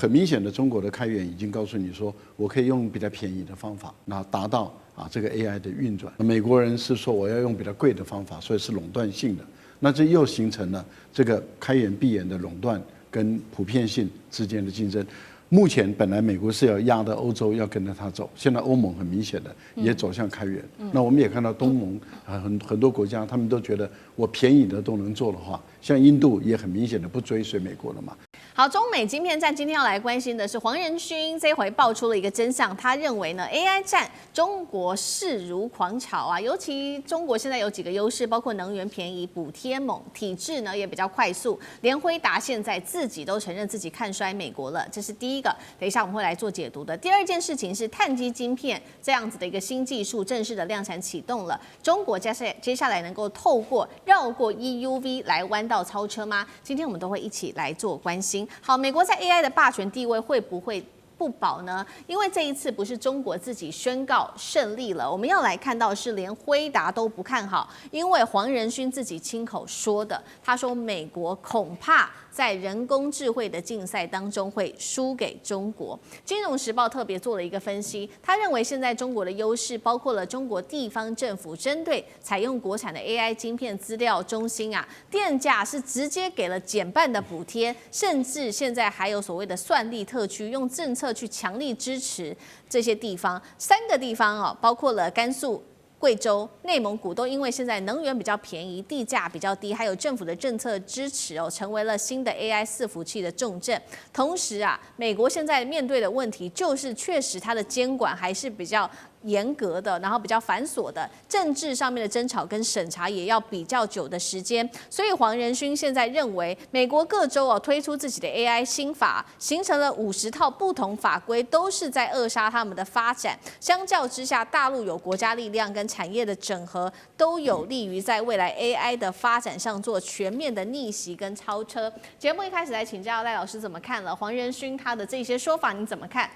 很明显的，中国的开源已经告诉你说，我可以用比较便宜的方法，那达到这个 AI 的运转。美国人是说我要用比较贵的方法，所以是垄断性的。那这又形成了这个开源闭源的垄断跟普遍性之间的竞争。目前本来美国是要压的欧洲要跟着它走，现在欧盟很明显的也走向开源。那我们也看到东盟很多国家，他们都觉得我便宜的都能做的话，像印度也很明显的不追随美国了嘛。好，中美晶片战今天要来关心的是黄仁勋这回爆出了一个真相，他认为呢 AI 战中国势如狂潮啊，尤其中国现在有几个优势，包括能源便宜、补贴猛、体制呢也比较快速，连辉达现在自己都承认自己看衰美国了，这是第一个。等一下我们会来做解读的。第二件事情是碳基晶片这样子的一个新技术正式的量产启动了，中国接下来能够透过绕过 EUV 来弯道超车吗？今天我们都会一起来做关心。好，美国在 AI 的霸权地位会不会不保呢？因为这一次不是中国自己宣告胜利了，我们要来看到是连辉达都不看好，因为黄仁勋自己亲口说的，他说美国恐怕在人工智慧的竞赛当中会输给中国。金融时报特别做了一个分析，他认为现在中国的优势包括了中国地方政府针对采用国产的 AI 晶片资料中心啊，电价是直接给了减半的补贴，甚至现在还有所谓的算力特区，用政策去强力支持这些地方。3个地方哦，包括了甘肃、贵州、内蒙古都因为现在能源比较便宜，地价比较低，还有政府的政策支持哦，成为了新的 AI 伺服器的重镇。同时啊，美国现在面对的问题就是确实它的监管还是比较严格的，然后比较繁琐的，政治上面的争吵跟审查也要比较久的时间。所以黄仁勋现在认为，美国各州哦推出自己的 AI 新法，形成了50套不同法规，都是在扼杀他们的发展。相较之下，大陆有国家力量跟产业的整合，都有利于在未来 AI 的发展上做全面的逆袭跟超车。节目一开始来请教赖老师怎么看了黄仁勋他的这些说法，你怎么看？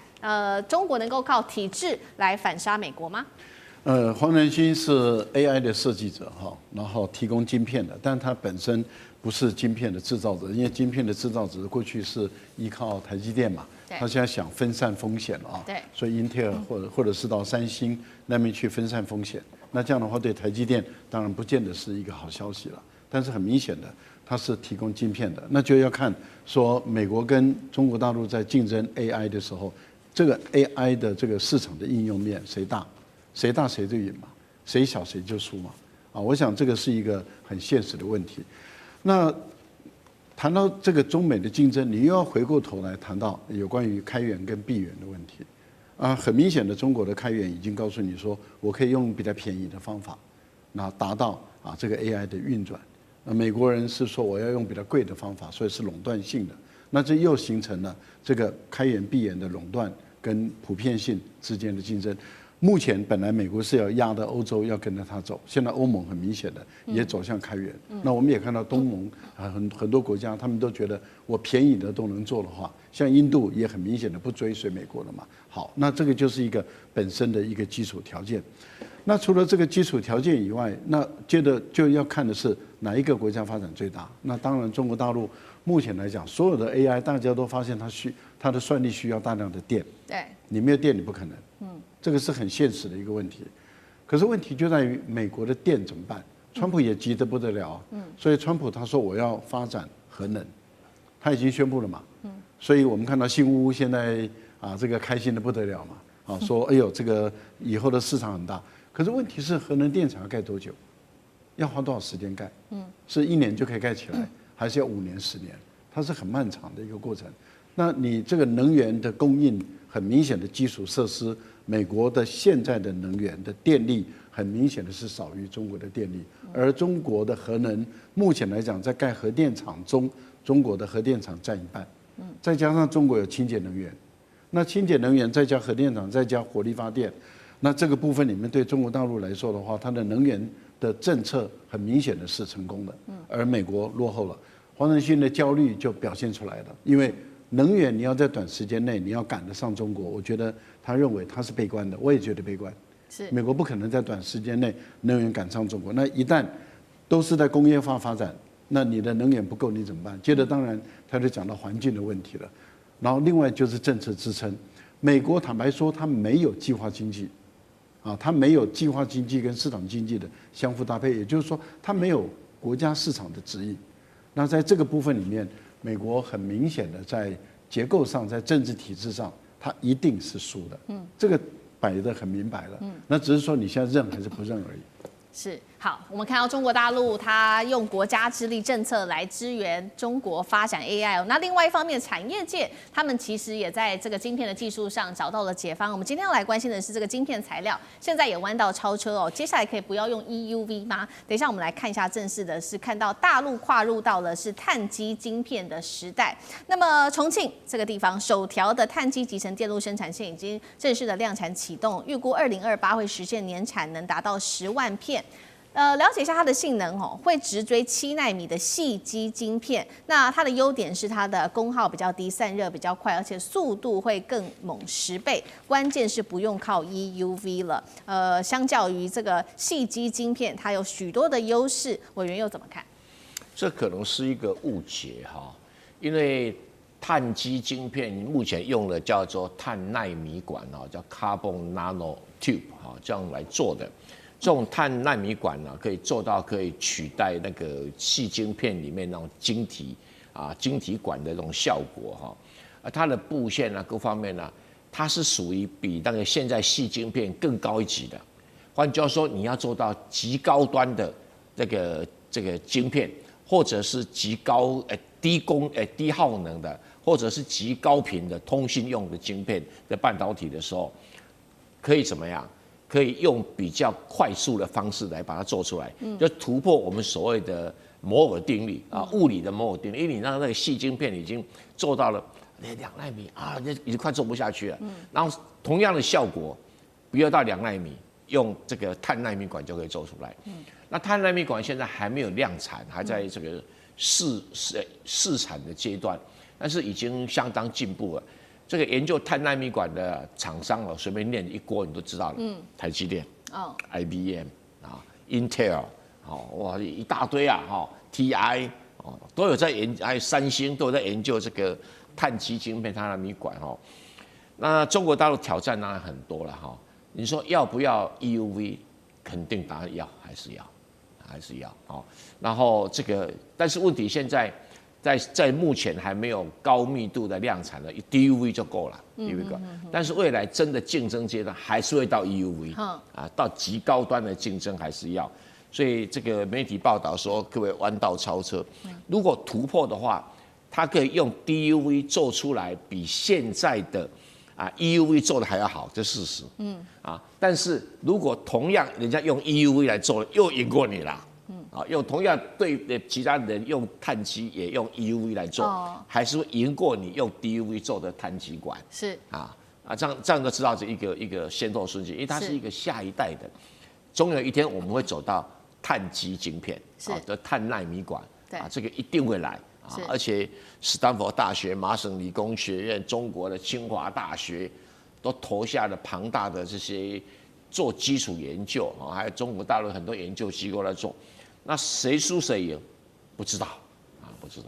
中国能够靠体制来反杀美国吗？黄仁勋是 AI 的设计者哈，然后提供晶片的，但他本身不是晶片的制造者，因为晶片的制造者过去是依靠台积电嘛，他现在想分散风险了啊，对，所以英特尔或者是到三星那边去分散风险，那这样的话对台积电当然不见得是一个好消息了，但是很明显的。它是提供晶片的，那就要看说美国跟中国大陆在竞争 AI 的时候，这个 AI 的这个市场的应用面谁大，谁大谁就赢嘛，谁小谁就输嘛。啊，我想这个是一个很现实的问题。那谈到这个中美的竞争，你又要回过头来谈到有关于开源跟闭源的问题。啊，很明显的，中国的开源已经告诉你说，我可以用比较便宜的方法，那达到这个 AI 的运转。美国人是说我要用比较贵的方法，所以是垄断性的。那这又形成了这个开源闭源的垄断跟普遍性之间的竞争。目前本来美国是要压的欧洲要跟着它走，现在欧盟很明显的也走向开源。那我们也看到东盟很多国家，他们都觉得我便宜的都能做的话，像印度也很明显的不追随美国了嘛。好，那这个就是一个本身的一个基础条件。那除了这个基础条件以外，那接着就要看的是哪一个国家发展最大。那当然，中国大陆目前来讲，所有的 AI 大家都发现它的算力需要大量的电，对，你没有电你不可能，这个是很现实的一个问题。可是问题就在于美国的电怎么办？川普也急得不得了啊，所以川普他说我要发展核能，他已经宣布了嘛，所以我们看到新屋现在这个开心的不得了嘛，说哎呦这个以后的市场很大。可是问题是，核能电厂要盖多久？要花多少时间盖？是1年就可以盖起来，还是要5年、10年？它是很漫长的一个过程。那你这个能源的供应，很明显的基础设施，美国的现在的能源的电力，很明显的是少于中国的电力。而中国的核能，目前来讲，在盖核电厂中，中国的核电厂占1半。再加上中国有清洁能源，那清洁能源再加核电厂，再加火力发电。那这个部分里面，对中国大陆来说的话，它的能源的政策很明显的是成功的，而美国落后了。黄仁勋的焦虑就表现出来了，因为能源你要在短时间内你要赶得上中国，我觉得他认为他是悲观的，我也觉得悲观。是美国不可能在短时间内能源赶上中国，那一旦都是在工业化发展，那你的能源不够你怎么办？接着当然他就讲到环境的问题了。然后另外就是政策支撑。美国坦白说，它没有计划经济，它没有计划经济跟市场经济的相互搭配，也就是说，它没有国家市场的指引。那在这个部分里面，美国很明显的在结构上，在政治体制上，它一定是输的。这个摆得很明白了。那只是说你现在认还是不认而已。是好，我们看到中国大陆它用国家之力政策来支援中国发展 AI 那另外一方面，产业界他们其实也在这个晶片的技术上找到了解方。我们今天要来关心的是这个晶片材料，现在也弯道超车哦。接下来可以不要用 EUV 吗？等一下我们来看一下正式的是看到大陆跨入到了是碳基晶片的时代。那么重庆这个地方首条的碳基集成电路生产线已经正式的量产启动，预估2028会实现年产能达到10万片。了解一下它的性能会直追7奈米的细基晶片。那它的优点是它的功耗比较低，散热比较快，而且速度会更猛10倍。关键是不用靠 EUV 了。相较于这个细基晶片，它有许多的优势。委员又怎么看？这可能是一个误解哈，因为碳基晶片目前用的叫做碳奈米管叫 Carbon Nano Tube 这样来做的。这种碳奈米管可以做到可以取代那个细晶片里面那种晶体管的这种效果它的布线各方面它是属于比那个现在细晶片更高一级的。换句话说，你要做到极高端的这个晶片，或者是极高低耗能的，或者是极高频的通信用的晶片的半导体的时候，可以怎么样？可以用比较快速的方式来把它做出来，就突破我们所谓的摩尔定律物理的摩尔定律。因为你让那个细晶片已经做到了2奈米已经快做不下去了。然后同样的效果，不要到2奈米，用这个碳奈米管就可以做出来。那碳奈米管现在还没有量产，还在这个试产的阶段，但是已经相当进步了。这个研究碳奈米管的厂商随便念一锅你都知道了。台积电、IBM Intel 哇一大堆TI 都有在还有三星都有在研究这个碳基晶片、碳奈米管那中国大陆挑战当然很多了你说要不要 EUV？ 肯定答案要，还是要然后但是问题现在。在目前还没有高密度的量产的 DUV 就够了，DUV 够。但是未来真的竞争阶段还是会到 EUV，到极高端的竞争还是要。所以这个媒体报道说，各位弯道超车。如果突破的话，它可以用 DUV 做出来比现在的EUV 做的还要好，这是事实。但是如果同样人家用 EUV 来做，又赢过你啦。用同样对其他人用碳基也用 EUV 来做，还是会赢过你用 DUV 做的碳基管。是这样就知道这一个先后顺序，因为它是一个下一代的，总有一天我们会走到碳基晶片的碳奈米管这个一定会来而且斯坦福大学、麻省理工学院、中国的清华大学都投下了庞大的这些做基础研究还有中国大陆很多研究机构来做。那谁输谁赢，不知道不知道。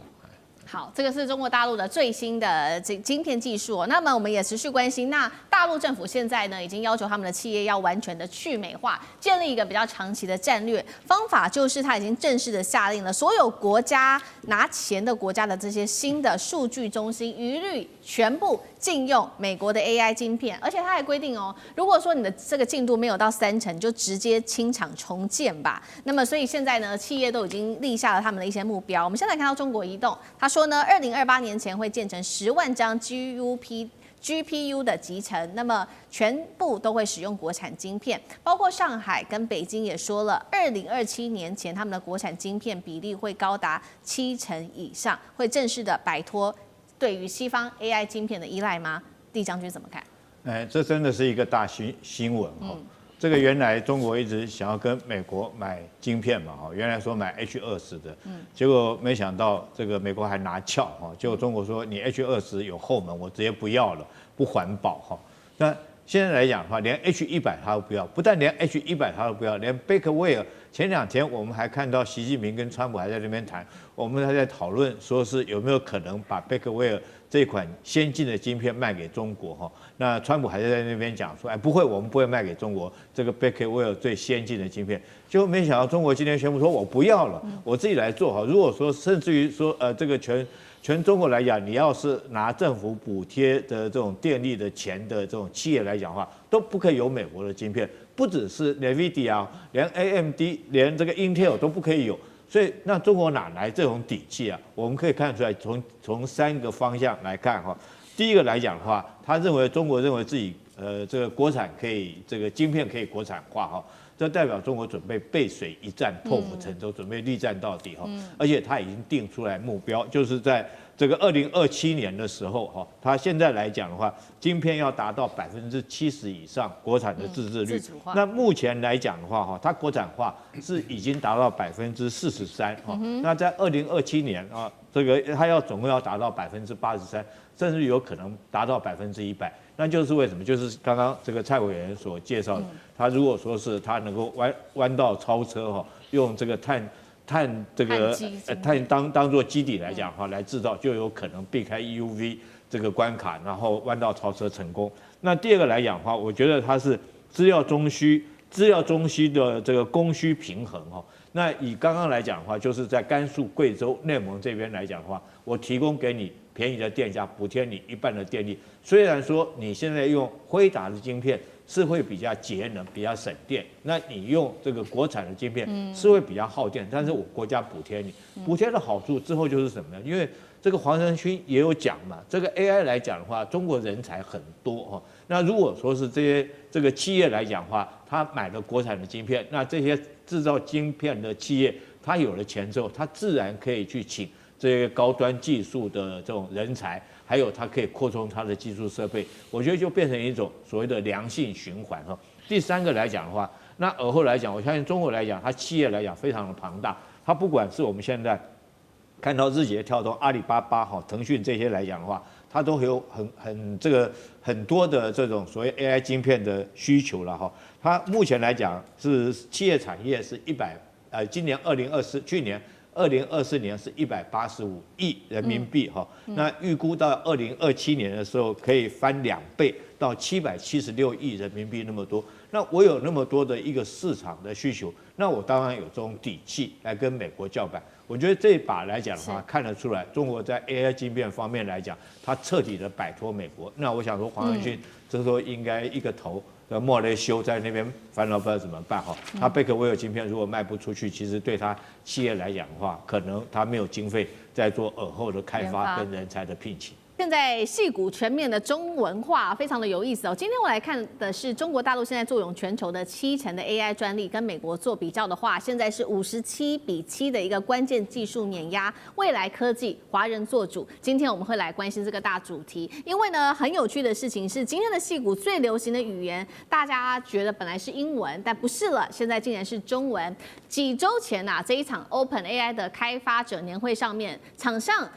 好，这个是中国大陆的最新的晶片技术那么我们也持续关心。那大陆政府现在呢，已经要求他们的企业要完全的去美化，建立一个比较长期的战略方法，就是他已经正式的下令了，所有国家拿钱的国家的这些新的数据中心，一律全部禁用美国的 AI 晶片，而且他还规定如果说你的这个进度没有到30%，就直接清厂重建吧。那么所以现在呢，企业都已经立下了他们的一些目标。我们现在看到中国移动，他说呢，2028年前会建成10万张 GPU 的集成，那么全部都会使用国产晶片，包括上海跟北京也说了，2027年前他们的国产晶片比例会高达70%以上，会正式的摆脱对于西方 AI 晶片的依赖吗？厉将军怎么看？这真的是一个大新闻这个原来中国一直想要跟美国买晶片嘛原来说买 H20的，结果没想到这个美国还拿翘结果中国说你 H20有后门，我直接不要了，不环保那现在来讲的话，连 H100他都不要，不但连 H100他都不要，连贝克威尔前2天我们还看到习近平跟川普还在那边谈，我们还在讨论说是有没有可能把贝克威尔这款先进的晶片卖给中国哈。那川普还在那边讲说，哎，不会，我们不会卖给中国这个 Becquerel 最先进的晶片。结果没想到中国今天宣布说，我不要了，我自己来做哈。如果说甚至于说这个全中国来讲，你要是拿政府补贴的这种电力的钱的这种企业来讲的话，都不可以有美国的晶片，不只是 NVIDIA， 连 AMD， 连这个 Intel 都不可以有。所以那中国哪来这种底气啊？我们可以看出来，从3个方向来看哈。第一个来讲的话，中国认为自己这个国产可以这个晶片可以国产化哈。这代表中国准备背水一战，破釜沉舟，准备力战到底哈。而且他已经定出来目标，就是在这个2027年的时候哈，他现在来讲的话，晶片要达到70%以上国产的自制率。那目前来讲的话哈，它国产化是已经达到43%哈。那在2027年啊，这个它总共要达到83%，甚至有可能达到100%。那就是为什么？就是刚刚这个蔡委员所介绍的，他如果说是他能够弯道超车哈，用这个碳当做基底来讲的话，来制造就有可能避开 EUV 这个关卡，然后弯道超车成功。那第二个来讲的话，我觉得它是资料中需的这个供需平衡哈。那以刚刚来讲的话，就是在甘肃、贵州、内蒙这边来讲的话，我提供给你便宜的电价，补贴你1半的电力。虽然说你现在用辉达的晶片是会比较节能、比较省电，那你用这个国产的晶片是会比较耗电，但是我国家补贴你，补贴的好处之后就是什么呢？因为这个黄仁勋也有讲嘛，这个 AI 来讲的话，中国人才很多哈。那如果说是这个企业来讲的话，他买了国产的晶片，那这些制造晶片的企业，他有了钱之后，他自然可以去请这些高端技术的这种人才，还有它可以扩充它的技术设备，我觉得就变成一种所谓的良性循环哈。第三个来讲的话，那而后来讲，我相信中国来讲，它企业来讲非常的庞大，它不管是我们现在看到字节跳动、阿里巴巴哈、腾讯这些来讲的话，它都有很多的这种所谓 AI 晶片的需求了哈。它目前来讲是企业产业是今年去年2024年是185亿人民币哈，那预估到2027年的时候可以翻2倍到776亿人民币那么多。那我有那么多的一个市场的需求，那我当然有这种底气来跟美国叫板。我觉得这一把来讲的话，看得出来中国在 AI 晶片方面来讲，它彻底的摆脱美国。那我想说，黄仁勋这时候应该一个头。莫雷修在那边烦恼不知道怎么办哈，他贝壳威尔晶片如果卖不出去，其实对他企业来讲的话，可能他没有经费在做尔后的开发跟人才的聘请。现在矽谷全面的中文化非常的有意思哦。今天我来看的是中国大陆现在坐拥全球的70%的 AI 专利，跟美国做比较的话，现在是57-7的一个关键技术碾压，未来科技华人做主。今天我们会来关心这个大主题，因为呢很有趣的事情是，今天的矽谷最流行的语言，大家觉得本来是英文，但不是了，现在竟然是中文。几周前这一场 OpenAI 的开发者年会上面，场上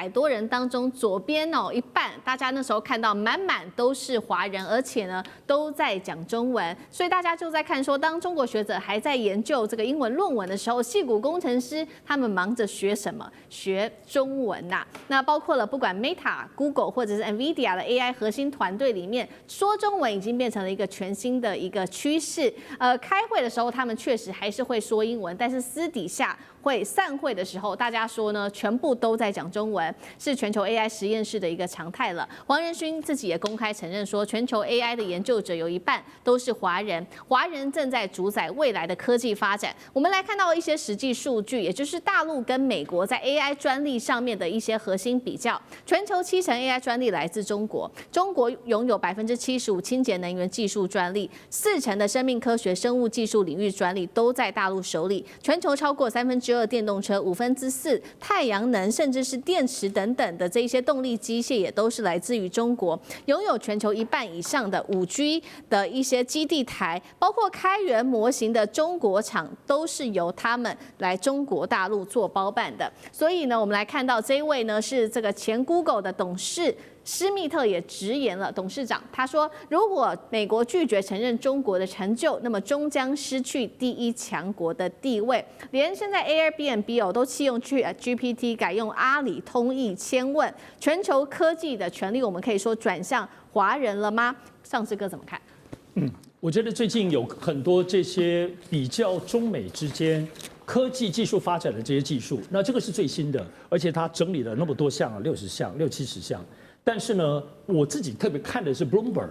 300多人当中，左边一半，大家那时候看到满满都是华人，而且呢都在讲中文，所以大家就在看说，当中国学者还在研究这个英文论文的时候，矽谷工程师他们忙着学什么？学中文呐。那包括了不管 Meta、Google 或者是 NVIDIA 的 AI 核心团队里面，说中文已经变成了一个全新的一个趋势。开会的时候他们确实还是会说英文，但是私底下散会的时候，大家说呢，全部都在讲中文，是全球 AI 实验室的一个常态了。黄仁勋自己也公开承认说，全球 AI 的研究者有一半都是华人，华人正在主宰未来的科技发展。我们来看到一些实际数据，也就是大陆跟美国在 AI 专利上面的一些核心比较。全球70% AI 专利来自中国，中国拥有75%清洁能源技术专利，40%的生命科学、生物技术领域专利都在大陆手里。全球超过2%电动车、4%太阳能，甚至是电池等等的这一些动力机械也都是来自于中国，拥有全球1半以上的5G 的一些基地台，包括开源模型的中国厂都是由他们来中国大陆做包办的。所以呢，我们来看到这一位呢是这个前 Google 的董事施密特也直言了，董事长他说，如果美国拒绝承认中国的成就，那么终将失去第一强国的地位。连现在 Airbnb 都弃用GPT， 改用阿里通义千问，全球科技的权利，我们可以说转向华人了吗？上次哥怎么看？我觉得最近有很多这些比较中美之间科技技术发展的这些技术，那这个是最新的，而且它整理了那么多项，60项、60-70项。但是呢，我自己特别看的是 Bloomberg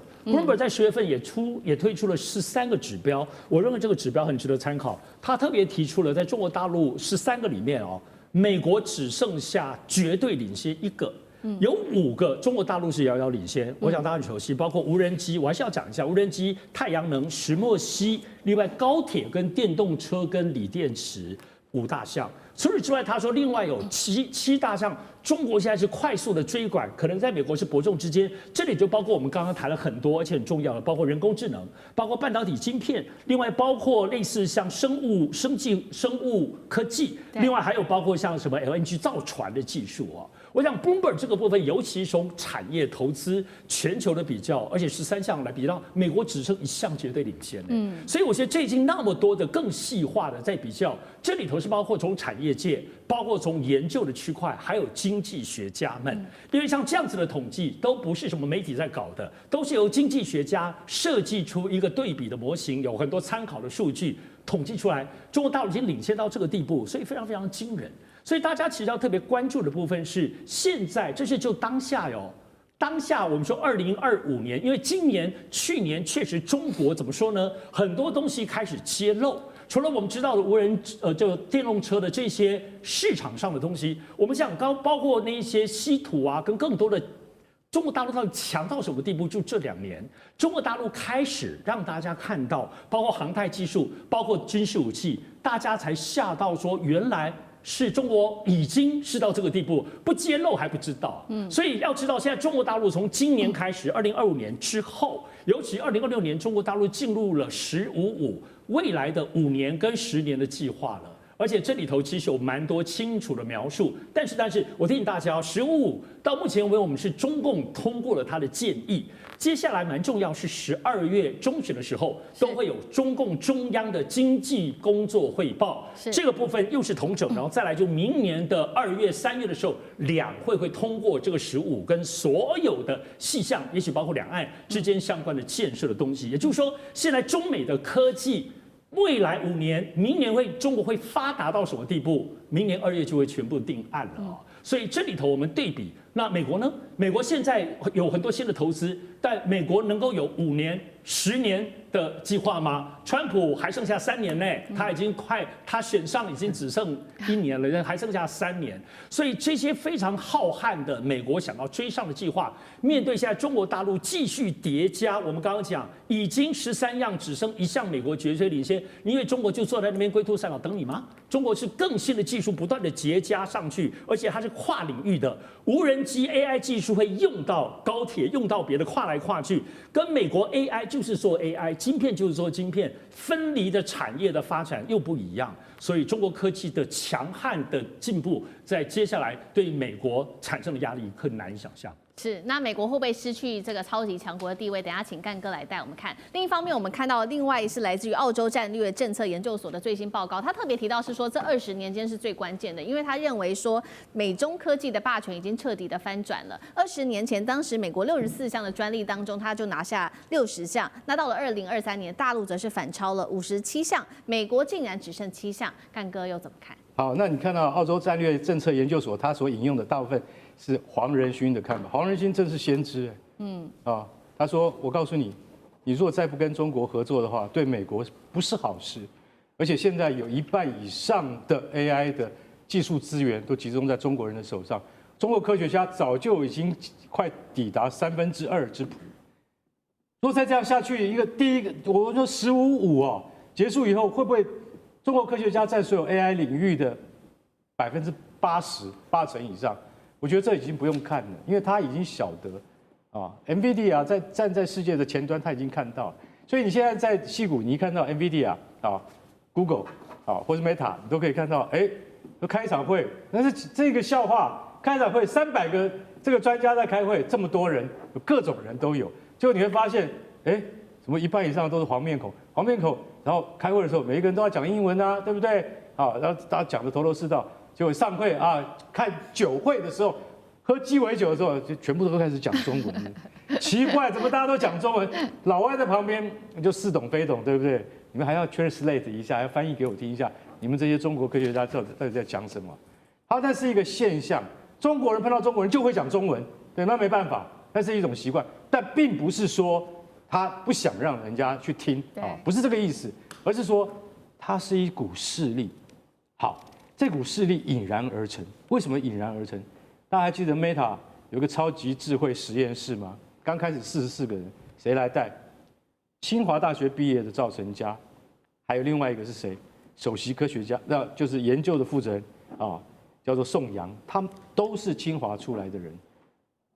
在10月份也推出了13个指标，我认为这个指标很值得参考。他特别提出了在中国大陆13个里面美国只剩下绝对领先1个。有5个中国大陆是遥遥领先，我想大家很熟悉，包括无人机，我还是要讲一下无人机、太阳能、石墨烯，另外高铁跟电动车跟锂电池5大项。除此之外，他说另外有七大项，中国现在是快速的追赶，可能在美国是伯仲之间。这里就包括我们刚刚谈了很多，而且很重要的，包括人工智能，包括半导体晶片，另外包括类似像生物科技，另外还有包括像什么 LNG 造船的技术我想 Bloomberg 这个部分，尤其从产业投资全球的比较，而且13项来比较，美国只剩1项绝对领先。所以我觉得这已经那么多的更细化的在比较，这里头是包括从产业界，包括从研究的区块，还有经济学家们，因为像这样子的统计都不是什么媒体在搞的，都是由经济学家设计出一个对比的模型，有很多参考的数据统计出来，中国大陆已经领先到这个地步，所以非常非常惊人。所以大家其实要特别关注的部分是，现在这是就当下当下我们说2025年，因为去年确实中国怎么说呢？很多东西开始揭露，除了我们知道的无人就电动车的这些市场上的东西，我们想包括那一些稀土跟更多的。中国大陆到底强到什么地步？就这2年，中国大陆开始让大家看到，包括航太技术，包括军事武器，大家才吓到说，原来是中国已经是到这个地步，不揭露还不知道。所以要知道，现在中国大陆从今年开始，2025年之后，尤其2026年，中国大陆进入了“15-5”未来的5年跟10年的计划了。而且这里头其实有蛮多清楚的描述，但是我提醒大家，15-5到目前为止我们是中共通过了他的建议，接下来蛮重要是12月中旬的时候都会有中共中央的经济工作汇报，这个部分又是统整，然后再来就明年的2月、3月的时候，两会会通过这个15跟所有的细项，也许包括两岸之间相关的建设的东西，也就是说，现在中美的科技。未来5年，明年中国会发达到什么地步？明年2月就会全部定案了所以这里头我们对比，那美国呢？美国现在有很多新的投资，但美国能够有5年、10年的计划吗？川普还剩下3年呢，他选上已经只剩1年了，还剩下3年。所以这些非常浩瀚的美国想要追上的计划，面对现在中国大陆继续叠加，我们刚刚讲已经13样，只剩1项，美国绝对领先。你以为中国就坐在那边龟兔赛跑等你吗？中国是更新的技术不断的叠加上去，而且它是跨领域的无人机 AI 技术会用到高铁，用到别的跨来跨去，跟美国 AI 就是做 AI， 晶片就是做晶片，分离的产业的发展又不一样，所以中国科技的强悍的进步，在接下来对美国产生的压力很难以想象。是，那美国会不会失去这个超级强国的地位？等一下请干哥来带我们看。另一方面，我们看到另外是来自于澳洲战略政策研究所的最新报告，他特别提到是说这20年间是最关键的，因为他认为说美中科技的霸权已经彻底的翻转了。20年前，当时美国64项的专利当中，他就拿下60项，那到了2023年，大陆则是反超了57项，美国竟然只剩7项。干哥又怎么看？好，那你看到澳洲战略政策研究所他所引用的大部分是黄仁勋的看法，黄仁勋真是先知他说我告诉你，你如果再不跟中国合作的话，对美国不是好事，而且现在有1半以上的 AI 的技术资源都集中在中国人的手上，中国科学家早就已经快抵达2/3之谱。如果再这样下去，第一个我说15-5结束以后，会不会中国科学家在所有 AI 领域的80%、80%以上？我觉得这已经不用看了，因为他已经晓得NVIDIA 站在世界的前端，他已经看到了。所以你现在在矽谷，你一看到 NVIDIA Google 或是 Meta， 你都可以看到，都开一场会，但是这个笑话，开一场会300个这个专家在开会，这么多人，有各种人都有，结果你会发现，哎，怎么一半以上都是黄面孔，然后开会的时候每一个人都要讲英文啊，对不对？好，然后大家讲的头头是道，结果上会啊，看酒会的时候，喝鸡尾酒的时候，就全部都开始讲中文。奇怪，怎么大家都讲中文？老外在旁边就似懂非懂，对不对？你们还要 translate 一下，还要翻译给我听一下，你们这些中国科学家到底在讲什么？好，那是一个现象，中国人碰到中国人就会讲中文，对，那没办法，那是一种习惯，但并不是说他不想让人家去听啊，不是这个意思，而是说它是一股势力。好，这股势力引燃而成，为什么引燃而成？大家还记得 Meta 有个超级智慧实验室吗？刚开始44个人，谁来带？清华大学毕业的赵成家，还有另外一个是谁？首席科学家，那就是研究的负责人啊，叫做宋阳，他们都是清华出来的人。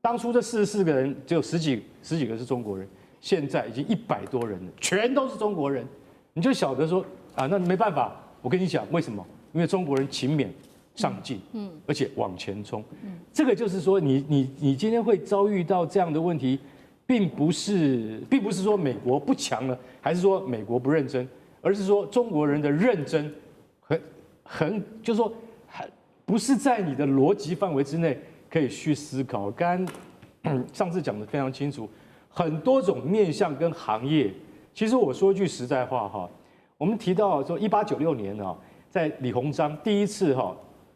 当初这44个人只有十几个是中国人，现在已经100多人了，全都是中国人。你就晓得说啊，那没办法，我跟你讲为什么？因为中国人勤勉、上进，而且往前冲。这个就是说，你今天会遭遇到这样的问题，并不是说美国不强了，还是说美国不认真，而是说中国人的认真就是说不是在你的逻辑范围之内可以去思考。刚刚上次讲的非常清楚，很多种面向跟行业。其实我说句实在话哈，我们提到说1896年啊，在李鸿章第一次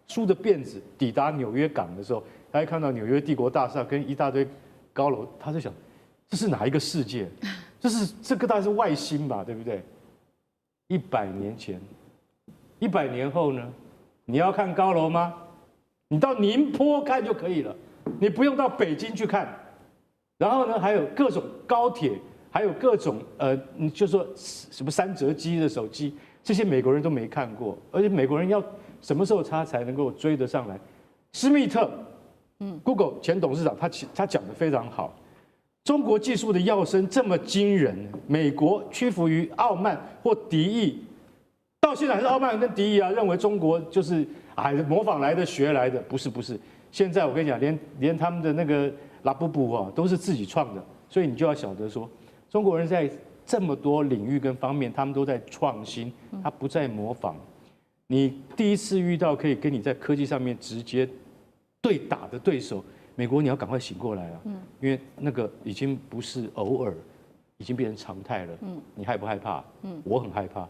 梳着辫子抵达纽约港的时候，大家看到纽约帝国大厦跟一大堆高楼，他就想，这是哪一个世界？这个大概是外星吧，对不对？100年前，100年后呢？你要看高楼吗？你到宁波看就可以了，你不用到北京去看。然后呢，还有各种高铁，还有各种你就说什么3折机的手机，这些美国人都没看过，而且美国人要什么时候他才能够追得上来？施密特，Google 前董事长，他讲得非常好。中国技术的跃升这么惊人，美国屈服于傲慢或敌意，到现在还是傲慢跟敌意啊，认为中国就是模仿来的、学来的，不是。现在我跟你讲，连他们的那个拉布布都是自己创的，所以你就要晓得说，中国人在这么多领域跟方面，他们都在创新，他不再模仿。你第一次遇到可以跟你在科技上面直接对打的对手，美国你要赶快醒过来了，因为那个已经不是偶尔，已经变成常态了。你害不害怕？我很害怕。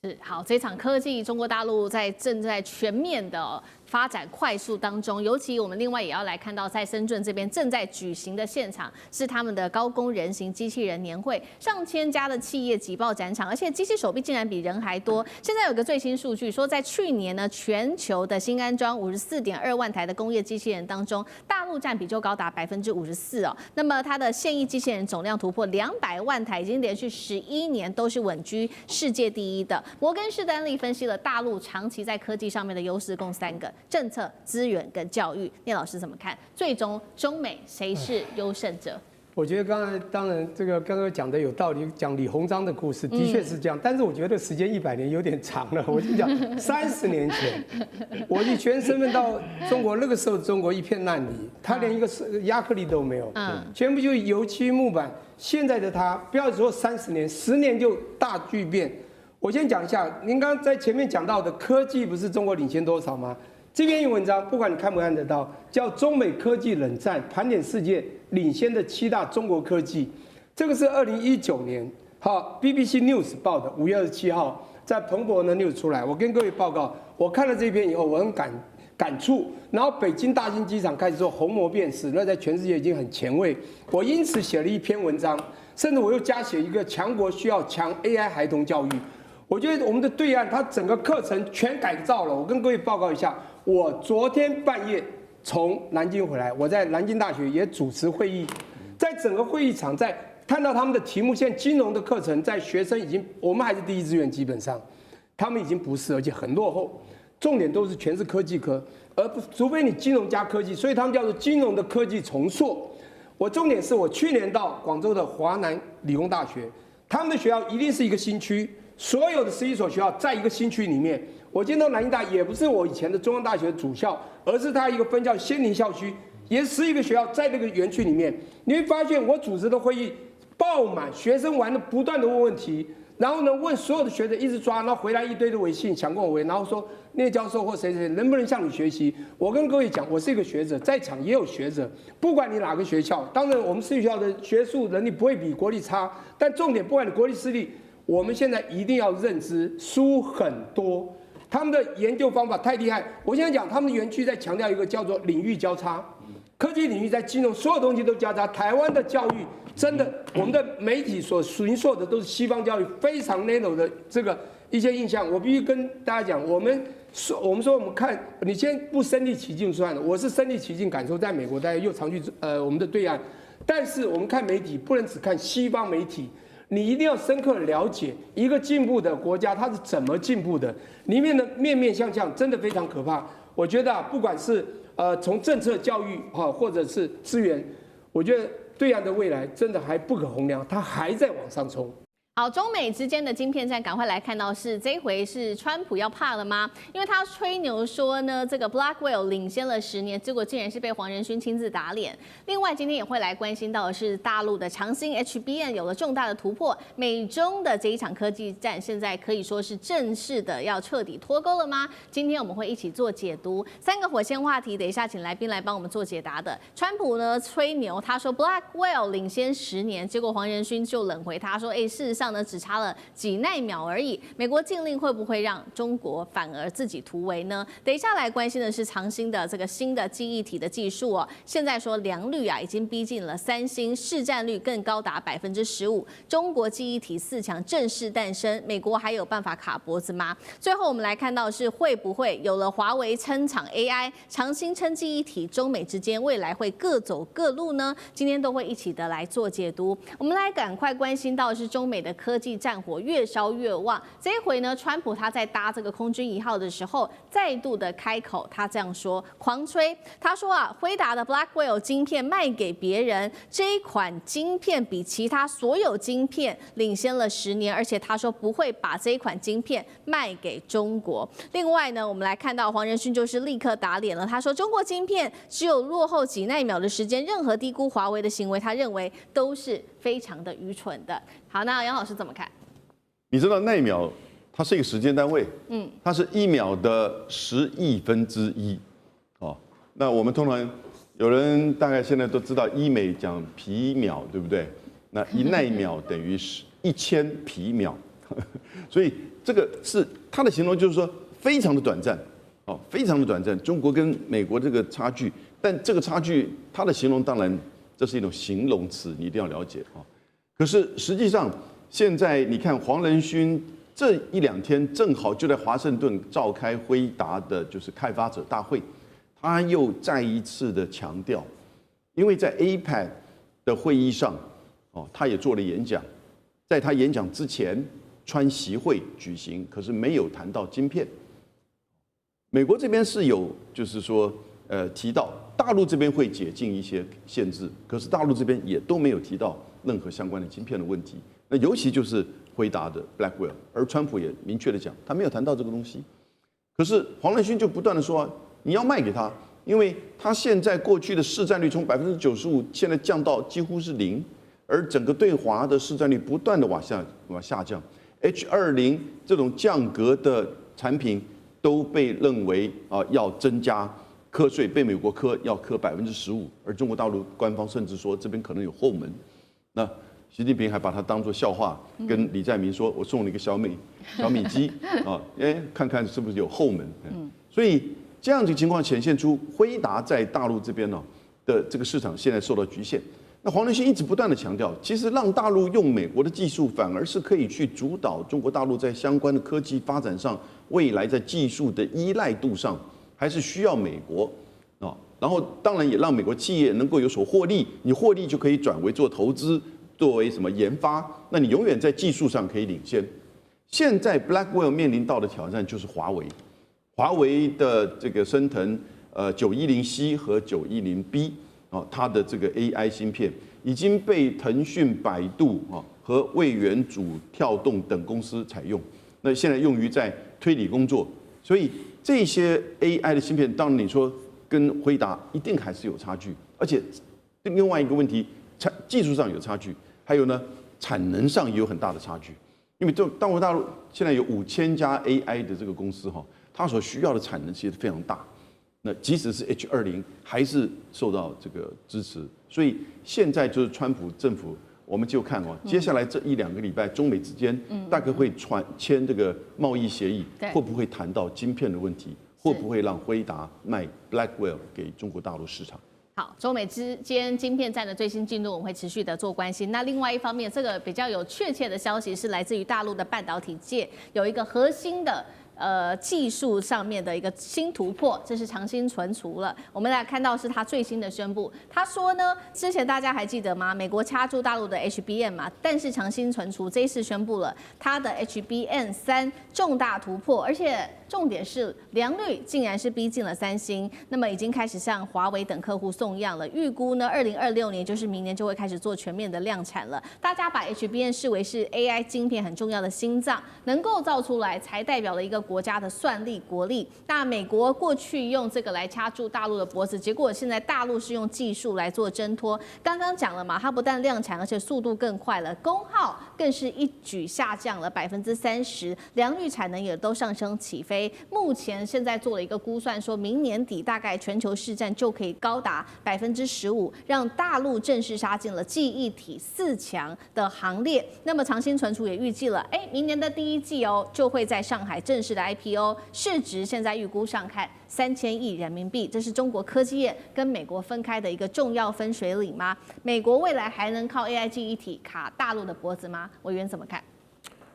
是好，这场科技中国大陆正在全面的发展快速当中，尤其我们另外也要来看到，在深圳这边正在举行的现场是他们的高工人形机器人年会，上千家的企业挤爆展场，而且机器手臂竟然比人还多。现在有个最新数据说，在去年呢，全球的新安装54.2万台的工业机器人当中，大陆占比就高达54%哦。那么它的现役机器人总量突破200万台，已经连续11年都是稳居世界第一的。摩根士丹利分析了大陆长期在科技上面的优势，共3个：政策、资源跟教育。聂老师怎么看？最终中美谁是优胜者？我觉得当然这个刚刚讲的有道理，讲李鸿章的故事的确是这样，但是我觉得时间100年有点长了。我就讲30年前，我以全身份到中国，那个时候中国一片烂泥，他连一个亚克力都没有，全部就油漆木板。现在的他，不要说30年，10年就大巨变。我先讲一下，您刚刚在前面讲到的科技不是中国领先多少吗？这篇文章不管你看不看得到，叫《中美科技冷战盘点世界领先的7大中国科技》，这个是2019年BBC News 报的，5月27号在彭博的 News 出来。我跟各位报告，我看了这篇以后，我很感触。然后北京大兴机场开始做虹膜辨识，那在全世界已经很前卫。我因此写了一篇文章，甚至我又加写一个强国需要强 AI 孩童教育。我觉得我们的对岸，它整个课程全改造了。我跟各位报告一下，我昨天半夜从南京回来，我在南京大学也主持会议，在整个会议场，在看到他们的题目，现在金融的课程在学生已经，我们还是第一志愿，基本上他们已经不是，而且很落后，重点都是全是科技科，而不除非你金融加科技，所以他们叫做金融的科技重塑。我重点是我去年到广州的华南理工大学，他们的学校一定是一个新区。所有的11所学校在一个新区里面，我见到南京大也不是我以前的中央大学的主校，而是它一个分校仙林校区，也是11个学校在那个园区里面，你会发现我组织的会议爆满，学生玩的不断的问问题，然后呢问所有的学者一直抓，然后回来一堆的微信抢跟我回，然后说那个教授或谁谁能不能向你学习？我跟各位讲，我是一个学者，在场也有学者，不管你哪个学校，当然我们私立学校的学术能力不会比国立差，但重点不管你国立私立，我们现在一定要认知书很多。他们的研究方法太厉害。我现在讲，他们的园区在强调一个叫做领域交叉，科技领域在金融，所有东西都交叉。台湾的教育真的，我们的媒体所形塑的都是西方教育非常 narrow 的这个一些印象。我必须跟大家讲，我们说我们看，你先不身临其境算了，我是身临其境感受，在美国大家又常去我们的对岸，但是我们看媒体不能只看西方媒体。你一定要深刻了解一个进步的国家它是怎么进步的，里面的面面相向真的非常可怕。我觉得不管是从政策、教育或者是资源，我觉得对岸的未来真的还不可衡量，它还在往上冲。好，中美之间的晶片战，赶快来看到是这一回是川普要怕了吗？因为他吹牛说呢，这个 Blackwell 领先了10年，结果竟然是被黄仁勋亲自打脸。另外，今天也会来关心到的是大陆的长兴 HBM 有了重大的突破，美中的这一场科技战现在可以说是正式的要彻底脱钩了吗？今天我们会一起做解读3个火线话题，等一下请来宾来帮我们做解答的。川普呢吹牛，他说 Blackwell 领先10年，结果黄仁勋就冷回他说，事实上呢，只差了几奈秒而已。美国禁令会不会让中国反而自己突围呢？等一下来关心的是长兴的这个新的记忆体的技术哦。现在说良率已经逼近了3星，市占率更高达15%。中国记忆体4强正式诞生，美国还有办法卡脖子吗？最后我们来看到是会不会有了华为撑场 AI， 长兴撑记忆体，中美之间未来会各走各路呢？今天都会一起的来做解读。我们来赶快关心到的是中美的科技战火越烧越旺。这一回呢，川普他在搭这个空军1号的时候，再度的开口，他这样说，狂吹。他说辉达的 Blackwell 晶片卖给别人，这一款晶片比其他所有晶片领先了10年，而且他说不会把这一款晶片卖给中国。另外呢，我们来看到黄仁勋就是立刻打脸了，他说中国晶片只有落后几奈秒的时间，任何低估华为的行为，他认为都是非常的愚蠢的。好，那杨老师怎么看？你知道奈秒它是一个时间单位，它是1秒的10亿分之一，哦，那我们通常有人大概现在都知道医美讲皮秒，对不对？那1奈秒等于1000皮秒，所以这个是它的形容，就是说非常的短暂，哦，非常的短暂。中国跟美国这个差距，但这个差距它的形容当然这是一种形容词，你一定要了解啊。可是实际上，现在你看黄仁勋这1、2天正好就在华盛顿召开辉达的就是开发者大会，他又再一次的强调，因为在 APEC 的会议上，哦，他也做了演讲，在他演讲之前，川习会举行，可是没有谈到晶片。美国这边是有就是说提到大陆这边会解禁一些限制，可是大陆这边也都没有提到任何相关的晶片的问题。那尤其就是辉达的 Blackwell， 而川普也明确的讲，他没有谈到这个东西。可是黄仁勋就不断的说，你要卖给他，因为他现在过去的市占率从95%现在降到几乎是0%，而整个对华的市占率不断的往下降。H20这种降格的产品都被认为要增加课税，被美国要课15%，而中国大陆官方甚至说这边可能有后门。那习近平还把它当作笑话，跟李在明说：“我送你一个小米机啊，看看是不是有后门。”所以这样的情况显现出辉达在大陆这边的这个市场现在受到局限。那黄仁勋一直不断的强调，其实让大陆用美国的技术，反而是可以去主导中国大陆在相关的科技发展上，未来在技术的依赖度上，还是需要美国啊。然后当然也让美国企业能够有所获利，你获利就可以转为做投资。作为什么研发，那你永远在技术上可以领先。现在 Blackwell 面临到的挑战就是华为，华为的这个升腾910C 和910B 它的这个 AI 芯片已经被腾讯、百度和位元组、跳动等公司采用，那现在用于在推理工作。所以这些 AI 的芯片，当然你说跟辉达一定还是有差距，而且另外一个问题，技术上有差距，还有呢产能上也有很大的差距。因为中国大陆现在有5000家 AI 的这个公司哈，它所需要的产能其实非常大。那即使是 H20还是受到这个支持，所以现在就是川普政府，我们就看接下来这1-2个礼拜，中美之间大概会签这个贸易协议，会不会谈到晶片的问题？会不会让辉达卖 Blackwell 给中国大陆市场？好，中美之间晶片战的最新进度，我们会持续的做关心。那另外一方面，这个比较有确切的消息是来自于大陆的半导体界有一个核心的技术上面的一个新突破，这是长兴存储了。我们来看到是他最新的宣布，他说呢，之前大家还记得吗？美国掐住大陆的 HBM 嘛，但是长兴存储这一次宣布了它的 HBM3重大突破，而且重点是良率竟然是逼近了三星，那么已经开始向华为等客户送样了。预估呢，2026年就是明年就会开始做全面的量产了。大家把 HBM 视为是 AI 晶片很重要的心脏，能够造出来才代表了一个国家的算力国力。那美国过去用这个来掐住大陆的脖子，结果现在大陆是用技术来做挣脱。刚刚讲了嘛，它不但量产，而且速度更快了，功耗更是一举下降了30%，良率产能也都上升起飞。目前现在做了一个估算，说明年底大概全球市占就可以高达15%，让大陆正式杀进了记忆体4强的行列。那么长兴存储也预计了，明年的第1季就会在上海正式的 IPO， 市值现在预估上看3000亿人民币，这是中国科技业跟美国分开的一个重要分水岭吗？美国未来还能靠 AI 记忆体卡大陆的脖子吗？委员怎么看？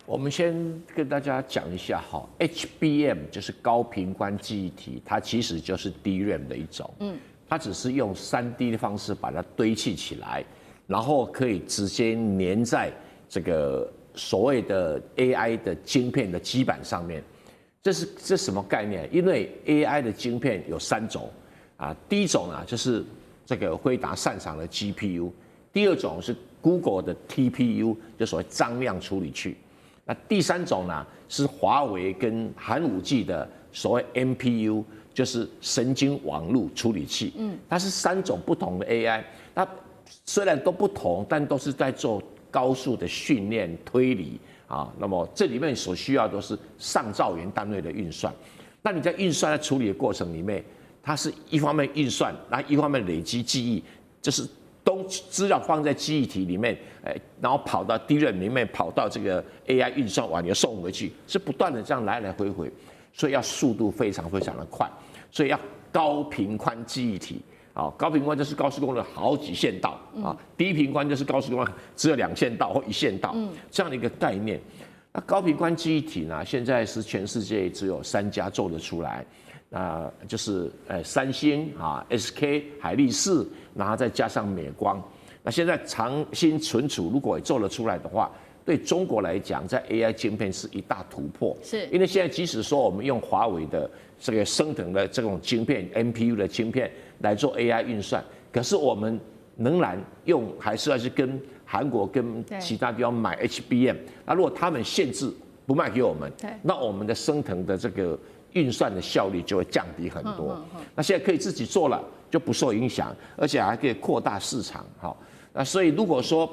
我们先跟大家讲一下哈 ，HBM 就是高频宽记忆体，它其实就是 DRAM 的一种，它只是用3D 的方式把它堆砌起来，然后可以直接粘在这个所谓的 AI 的晶片的基板上面。这什么概念？因为 AI 的晶片有3种啊，第一种就是这个辉达擅长的 GPU， 第二种是 Google 的 TPU， 就所谓张量处理器。那第3种是华为跟寒武纪的所谓 MPU， 就是神经网络处理器。它是3种不同的 AI， 它虽然都不同，但都是在做高速的训练推理啊。那么这里面所需要都是上兆元单位的运算。那你在运算在处理的过程里面，它是一方面运算，然后一方面累积记忆，就是资料放在记忆体里面，然后跑到 DRAM 里面，跑到这个 AI 运算完又送回去，是不断的这样来来回回，所以要速度非常非常的快，所以要高频宽记忆体啊，高频宽就是高速公路好几线道啊，低频宽就是高速公路只有2线道或1线道这样的一个概念。那高频宽记忆体呢，现在是全世界只有3家做得出来。就是三星SK 海力士，然后再加上美光。那现在长兴存储如果也做得出来的话，对中国来讲，在 AI 晶片是一大突破。是因为现在即使说我们用华为的这个升等的这种晶片 MPU 的晶片来做 AI 运算，可是我们仍然还是要去跟韩国跟其他地方买 HBM。那如果他们限制不卖给我们，那我们的升等的这个运算的效率就会降低很多。那现在可以自己做了，就不受影响，而且还可以扩大市场。好，那所以如果说，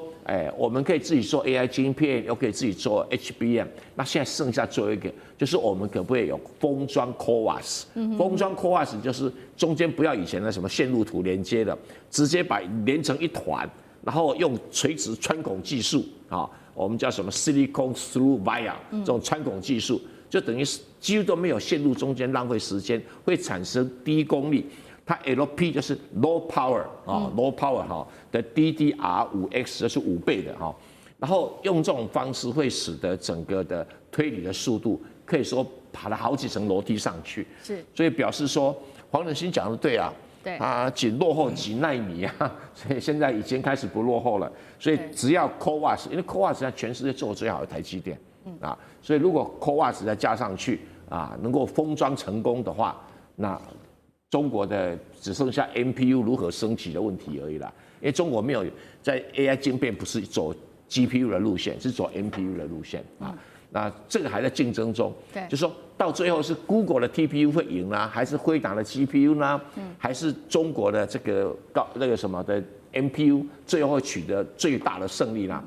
我们可以自己做 AI 晶片，又可以自己做 HBM， 那现在剩下最后一个，就是我们可不可以有封装 CoWoS？封装 CoWoS 就是中间不要以前的什么线路图连接的，直接把连成一团，然后用垂直穿孔技术啊，我们叫什么 Silicon Through Via 这种穿孔技术。就等于几乎都没有线路中间浪费时间，会产生低功率。它 LP 就是 low power low power 的 DDR5X 就是5倍的然后用这种方式会使得整个的推理的速度可以说爬了好几层楼梯上去。是，所以表示说黄仁勋讲的对啊。对啊，仅落后几奈米啊，所以现在已经开始不落后了。所以只要 CoWoS， 因为 CoWoS 在全世界做的最好的台积电。所以如果 CoWoS 再加上去能够封装成功的话，那中国的只剩下 MPU 如何升级的问题而已啦。因为中国没有在 AI 晶片不是走 GPU 的路线，是走 MPU 的路线那这个还在竞争中，对，就说到最后是 Google 的 TPU 会赢呢，还是辉达的 GPU 呢？还是中国的这个什么的 MPU 最后会取得最大的胜利呢？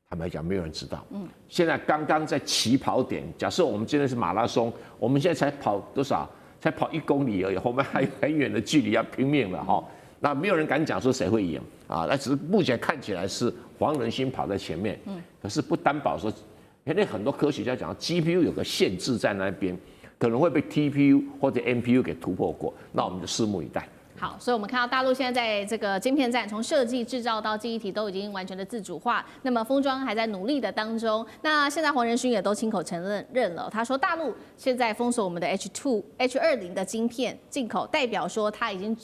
坦白讲，没有人知道。现在刚刚在起跑点，假设我们今天是马拉松，我们现在才跑多少？才跑1公里而已，后面还有很远的距离要拼命了哈。那没有人敢讲说谁会赢啊，那只是目前看起来是黄仁勋跑在前面，可是不担保说，因为很多科学家讲 GPU 有个限制在那边，可能会被 TPU 或者 MPU 给突破过，那我们就拭目以待。好，所以我们看到大陆现在在这个晶片战，从设计、制造到记忆体都已经完全的自主化。那么封装还在努力的当中。那现在黄仁勋也都亲口承认了，他说大陆现在封锁我们的 H20的晶片进口，代表说他已经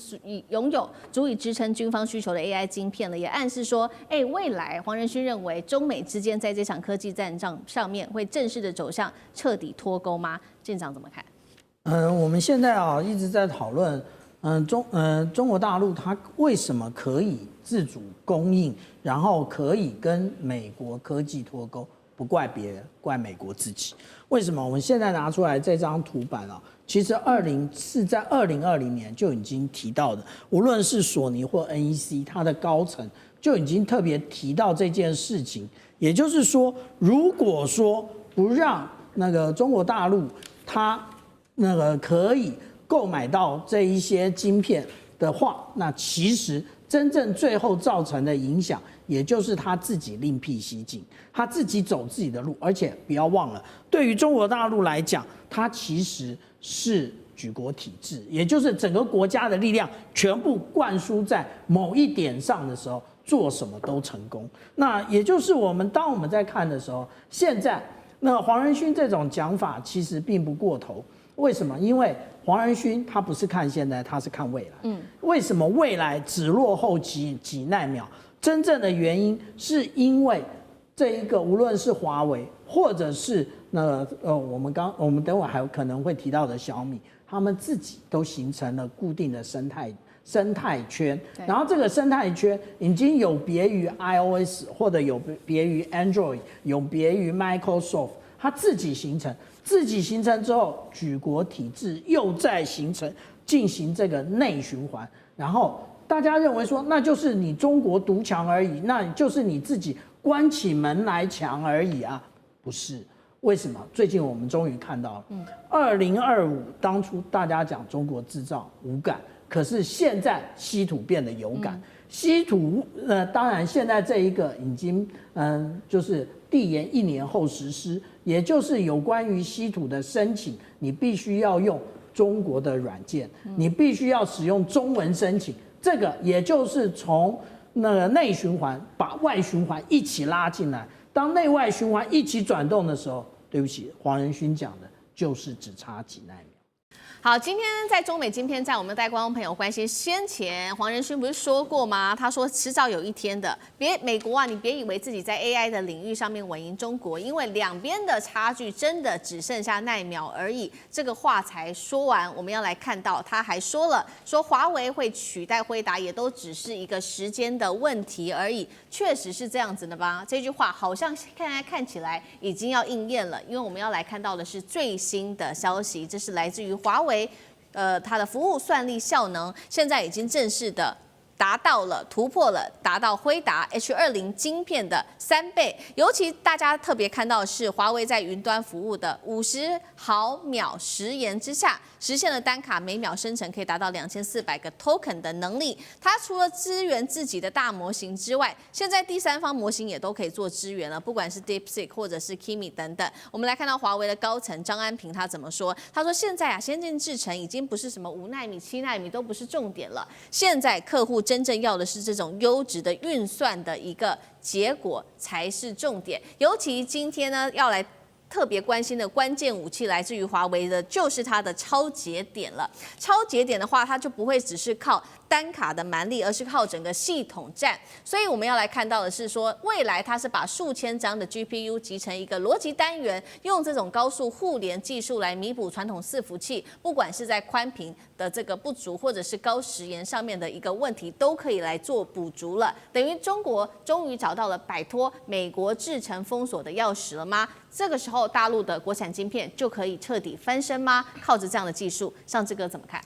拥有足以支撑军方需求的 AI 晶片了，也暗示说，未来黄仁勋认为中美之间在这场科技战上面会正式的走向彻底脱钩吗？舰长怎么看？我们现在一直在讨论。中国大陆它为什么可以自主供应，然后可以跟美国科技脱钩？不怪别人，怪美国自己。为什么？我们现在拿出来这张图版其实是在2020年就已经提到的，无论是索尼或 NEC， 它的高层就已经特别提到这件事情。也就是说，如果说不让那个中国大陆它那个可以购买到这一些晶片的话，那其实真正最后造成的影响，也就是他自己另辟蹊径，他自己走自己的路。而且不要忘了，对于中国大陆来讲，它其实是举国体制，也就是整个国家的力量全部灌输在某一点上的时候，做什么都成功。那也就是当我们在看的时候，现在那黄仁勋这种讲法其实并不过头。为什么？因为黄仁勋他不是看现在，他是看未来。为什么未来只落后几奈秒？真正的原因是因为这一个，无论是华为，或者是我们等会还有可能会提到的小米，他们自己都形成了固定的生态圈。然后这个生态圈已经有别于 iOS， 或者有别于 Android， 有别于 Microsoft， 它自己形成之后，举国体制又再进行这个内循环，然后大家认为说，那就是你中国独强而已，那就是你自己关起门来强而已啊，不是？为什么？最近我们终于看到了，2025当初大家讲中国制造无感，可是现在稀土变得有感。稀土当然现在这一个已经就是递延1年后实施，也就是有关于稀土的申请，你必须要用中国的软件，你必须要使用中文申请。这个也就是从那个内循环把外循环一起拉进来，当内外循环一起转动的时候，对不起，黄仁勋讲的就是只差几奈米。好，今天在中美晶片战，我们带观众朋友关心。先前黄仁勋不是说过吗？他说迟早有一天的，美国啊，你别以为自己在 AI 的领域上面稳赢中国，因为两边的差距真的只剩下奈秒而已。这个话才说完，我们要来看到他还说了，说华为会取代辉达，也都只是一个时间的问题而已。确实是这样子的吧？这句话好像看起来已经要应验了，因为我们要来看到的是最新的消息，这是来自于华为。它的服务算力效能现在已经正式的突破了，达到辉达 H20 晶片的3倍。尤其大家特别看到的是，华为在云端服务的50毫秒时延之下，实现了单卡每秒生成可以达到2400个 token 的能力。它除了支援自己的大模型之外，现在第三方模型也都可以做支援了，不管是 DeepSeek 或者是 Kimi 等等。我们来看到华为的高层张安平他怎么说？他说现在先进制程已经不是什么5奈米、7奈米都不是重点了，现在客户真正要的是这种优质的运算的一个结果才是重点。尤其今天呢，要来特别关心的关键武器来自于华为的，就是它的超节点了。超节点的话，它就不会只是靠单卡的蛮力，而是靠整个系统战。所以我们要来看到的是说，未来它是把数千张的 GPU 集成一个逻辑单元，用这种高速互联技术来弥补传统伺服器，不管是在宽频的这个不足，或者是高时延上面的一个问题，都可以来做补足了。等于中国终于找到了摆脱美国制程封锁的钥匙了吗？这个时候大陆的国产晶片就可以彻底翻身吗？靠着这样的技术，上志哥怎么看？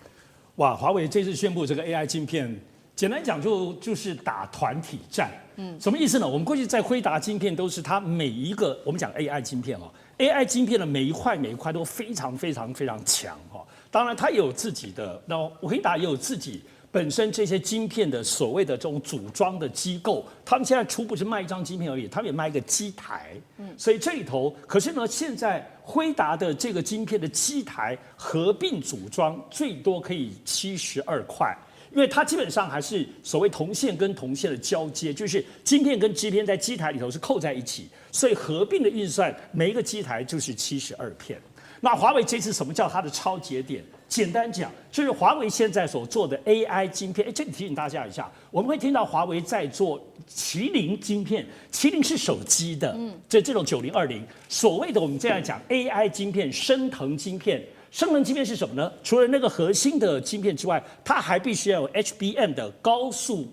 哇，华为这次宣布这个 AI 晶片，简单讲就是打团体战。什么意思呢？我们过去在辉达晶片都是它每一个，我们讲 AI 晶片AI 晶片的每一块都非常强当然它也有自己的，然后辉达也有自己本身这些晶片的所谓的这种组装的机构，他们现在初步是卖一张晶片而已，他们也卖一个机台。所以这里头，可是呢，现在辉达的这个晶片的机台合并组装最多可以72块。因为它基本上还是所谓铜线跟铜线的交接，就是晶片跟晶片在机台里头是扣在一起，所以合并的运算每一个机台就是72片。那华为这次什么叫它的超节点？简单讲，就是华为现在所做的 AI 晶片。这里提醒大家一下，我们会听到华为在做麒麟晶片，麒麟是手机的，这种9020，所谓的我们这样讲 AI 晶片、升腾晶片。升腾晶片是什么呢？除了那个核心的晶片之外，它还必须要有 HBM 的高速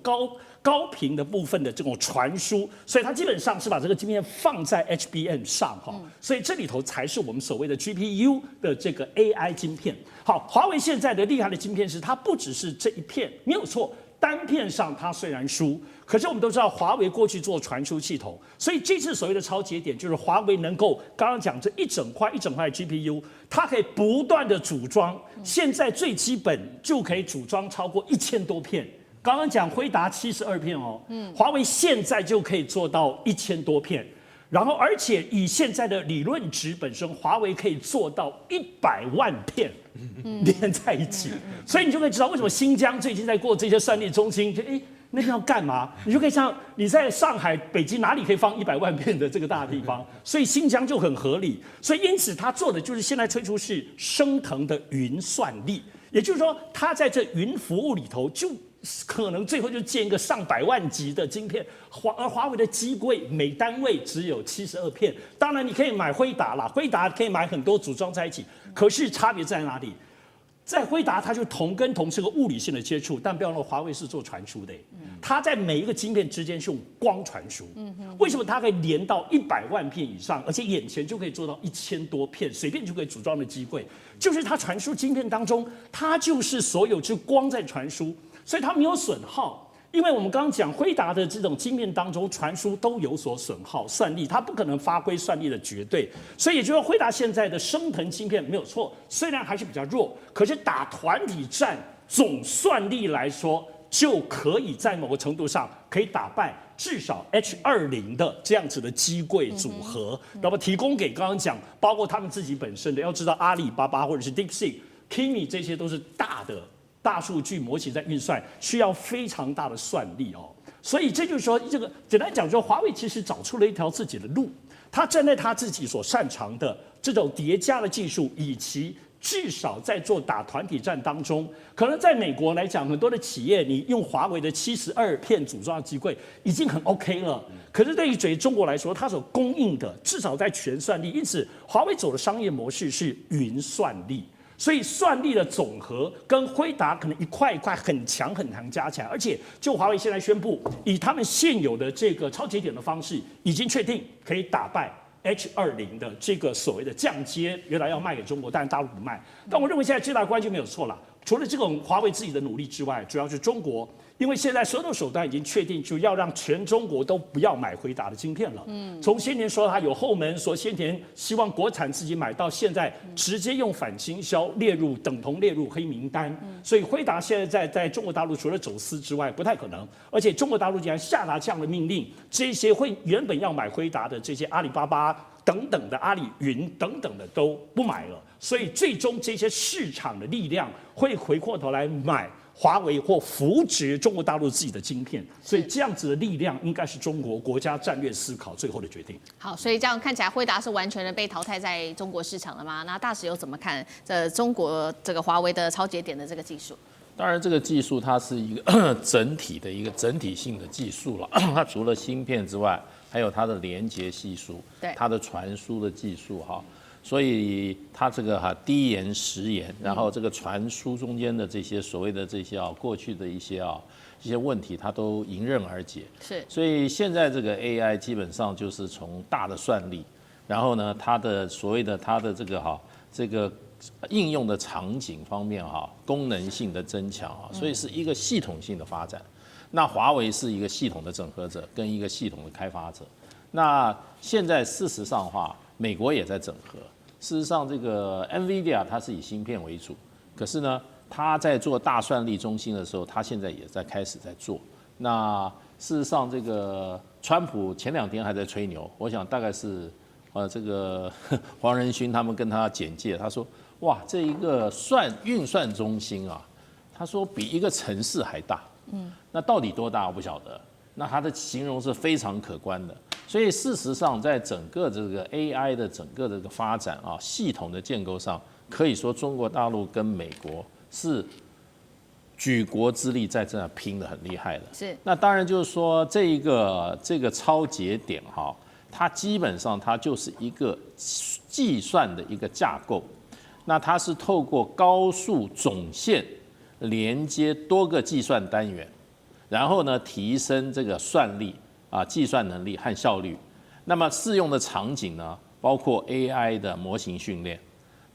高频的部分的这种传输，所以它基本上是把这个晶片放在 HBM 上所以这里头才是我们所谓的 GPU 的这个 AI 晶片。好，华为现在的厉害的晶片是它不只是这一片，没有错。单片上它虽然输，可是我们都知道华为过去做传输系统，所以这次所谓的超节点就是华为能够刚刚讲这一整块的 GPU， 它可以不断的组装，现在最基本就可以组装超过1000多片。刚刚讲辉达72片华为现在就可以做到1000多片。然后，而且以现在的理论值本身，华为可以做到100万片连在一起，所以你就可以知道为什么新疆最近在过这些算力中心，那要干嘛？你就可以像你在上海、北京哪里可以放100万片的这个大地方，所以新疆就很合理。所以因此他做的就是现在推出是升腾的云算力，也就是说他在这云服务里头就。可能最后就建一个上百万级的晶片，而华为的机柜每单位只有72片。当然你可以买辉达啦，辉达可以买很多组装在一起，可是差别在哪里？在辉达它就铜跟铜是个物理性的接触，但不要忘了华为是做传输的，它在每一个晶片之间是用光传输。为什么它可以连到100万片以上，而且眼前就可以做到1000多片，随便就可以组装的机柜？就是它传输晶片当中，它就是所有就光在传输。所以它没有损耗，因为我们刚刚讲辉达的这种晶片当中传输都有所损耗，算力它不可能发挥算力的绝对，所以也就是说辉达现在的升腾晶片没有错，虽然还是比较弱，可是打团体战总算力来说，就可以在某个程度上可以打败至少 H20的这样子的机柜组合，那么提供给刚刚讲，包括他们自己本身的，要知道阿里巴巴或者是 DeepSeek、Kimi 这些都是大数据模型在运算，需要非常大的算力所以这就是说，这个简单讲，说华为其实找出了一条自己的路，他站在他自己所擅长的这种叠加的技术，以及至少在做打团体战当中，可能在美国来讲，很多的企业你用华为的72片组装的机柜已经很 OK 了。可是对于中国来说，它所供应的至少在全算力，因此华为走的商业模式是云算力。所以算力的总和跟辉达可能一块一块很强加起来，而且就华为现在宣布，以他们现有的这个超节点的方式，已经确定可以打败 H20的这个所谓的降阶，原来要卖给中国，但大陆不卖。但我认为现在最大的关键没有错了，除了这种华为自己的努力之外，主要是中国。因为现在所有的手段已经确定，就要让全中国都不要买辉达的晶片了。从先前说它有后门，说先前希望国产自己买，到现在直接用反倾销等同列入黑名单。所以辉达现在在中国大陆除了走私之外，不太可能。而且中国大陆竟然下达这样的命令，这些原本要买辉达的这些阿里巴巴等等的阿里云等等的都不买了。所以最终这些市场的力量会回过头来买华为或扶植中国大陆自己的晶片，所以这样子的力量应该是中国国家战略思考最后的决定。好，所以这样看起来，辉达是完全的被淘汰在中国市场了吗？那大使又怎么看中国这个华为的超节点的这个技术？当然，这个技术它是一个整体的一个整体性的技术了。它除了芯片之外，还有它的连接系数，对，它的传输的技术哈。所以它这个低延时延，然后这个传输中间的这些所谓的这些过去的一些问题，它都迎刃而解。是。所以现在这个 AI 基本上就是从大的算力，然后呢，它的所谓的它的这个应用的场景方面功能性的增强所以是一个系统性的发展。那华为是一个系统的整合者跟一个系统的开发者。那现在事实上的话，美国也在整合。事实上，这个 NVIDIA 它是以芯片为主，可是呢，它在做大算力中心的时候，它现在也在开始在做。那事实上，这个川普前2天还在吹牛，我想大概是这个黄仁勋他们跟他简介，他说哇，这一个运算中心他说比一个城市还大。那到底多大我不晓得。那他的形容是非常可观的。所以事实上，在整个这个 AI 的整个这个发展系统的建构上，可以说中国大陆跟美国是举国之力在这拼得很厉害的。是。那当然就是说这个超节点它基本上它就是一个计算的一个架构。那它是透过高速总线连接多个计算单元，然后呢提升这个算力。计算能力和效率，那么适用的场景呢，包括 AI 的模型训练、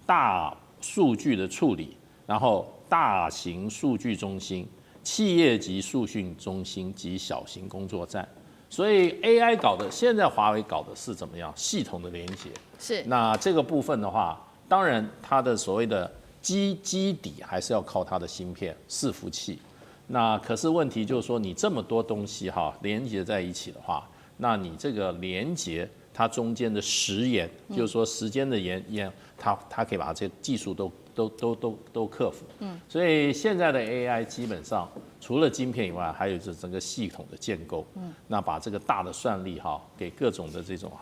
大数据的处理，然后大型数据中心、企业级数据中心及小型工作站。所以 AI 现在华为搞的是怎么样？系统的连接。是。那这个部分的话，当然它的所谓的基底还是要靠它的芯片伺服器。那可是问题就是说，你这么多东西连接在一起的话，那你这个连接它中间的时延，就是说时间的延，它可以把这技术都克服。所以现在的 AI 基本上除了晶片以外，还有就是整个系统的建构。那把这个大的算力给各种的这种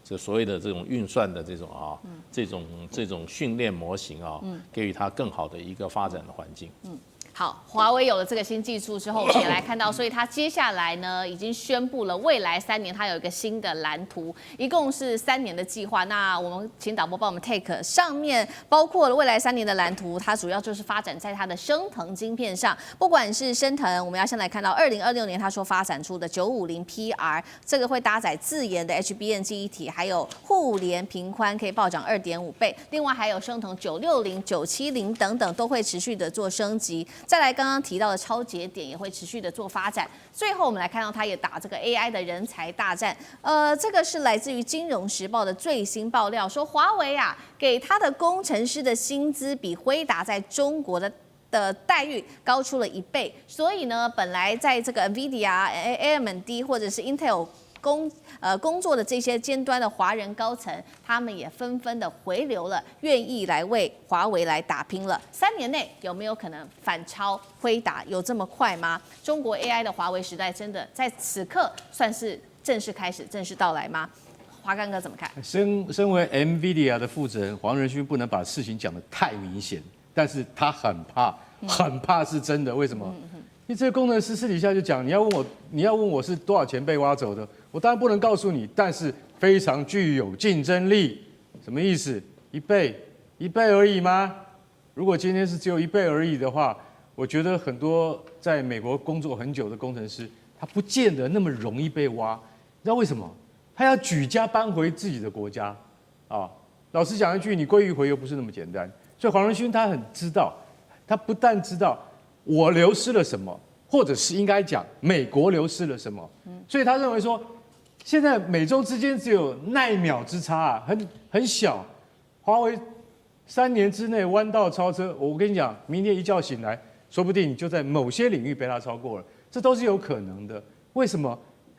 这所谓的这种运算的这种这种训练模型给予它更好的一个发展的环境。好，华为有了这个新技术之后，我们也来看到，所以它接下来呢，已经宣布了未来3年它有一个新的蓝图，一共是3年的计划。那我们请导播帮我们 take 上面包括了未来3年的蓝图，它主要就是发展在它的升腾晶片上，不管是升腾，我们要先来看到2026年它说发展出的950PR， 这个会搭载自研的 HBM 记忆体，还有互联频宽可以暴涨2.5倍，另外还有升腾960、970等等都会持续的做升级。再来，刚刚提到的超节点也会持续的做发展。最后，我们来看到它也打这个 AI 的人才大战。这个是来自于《金融时报》的最新爆料，说华为给他的工程师的薪资比辉达在中国的待遇高出了1倍。所以呢，本来在这个 NVIDIA、AMD 或者是 Intel工作的这些尖端的华人高层，他们也纷纷的回流了，愿意来为华为来打拼了。3年内有没有可能反超辉达？有这么快吗？中国 AI 的华为时代真的在此刻算是正式开始、正式到来吗？华干哥怎么看？身为 NVIDIA 的负责人黄仁勋不能把事情讲得太明显，但是他很怕是真的。为什么？因为这个工程师私底下就讲，你要问我是多少钱被挖走的，我当然不能告诉你，但是非常具有竞争力。什么意思？1倍而已吗？如果今天是只有1倍而已的话，我觉得很多在美国工作很久的工程师，他不见得那么容易被挖。你知道为什么？他要举家搬回自己的国家啊！老实讲一句，你归于回又不是那么简单。所以黄仁勋他很知道，他不但知道我流失了什么，或者是应该讲美国流失了什么，所以他认为说，现在美洲之间只有奈秒之差很小。华为3年之内弯道超车，我跟你讲，明天一觉醒来，说不定你就在某些领域被他超过了，这都是有可能的。为什么？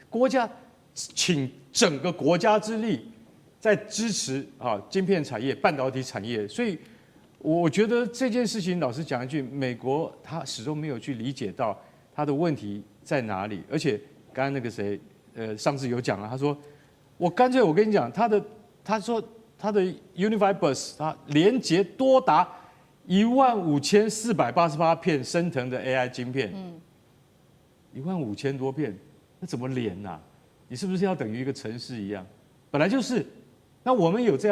国家请整个国家之力在支持晶片产业、半导体产业，所以我觉得这件事情，老实讲一句，美国他始终没有去理解到他的问题在哪里。而且刚刚那个谁，上次有讲了，他说我干脆我跟你讲，他说他的 Unified Bus 它连接多达15488片升腾的 AI 晶片，15000多片，那怎么连呐？你是不是要等于一个城市一样？本来就是。那我们有这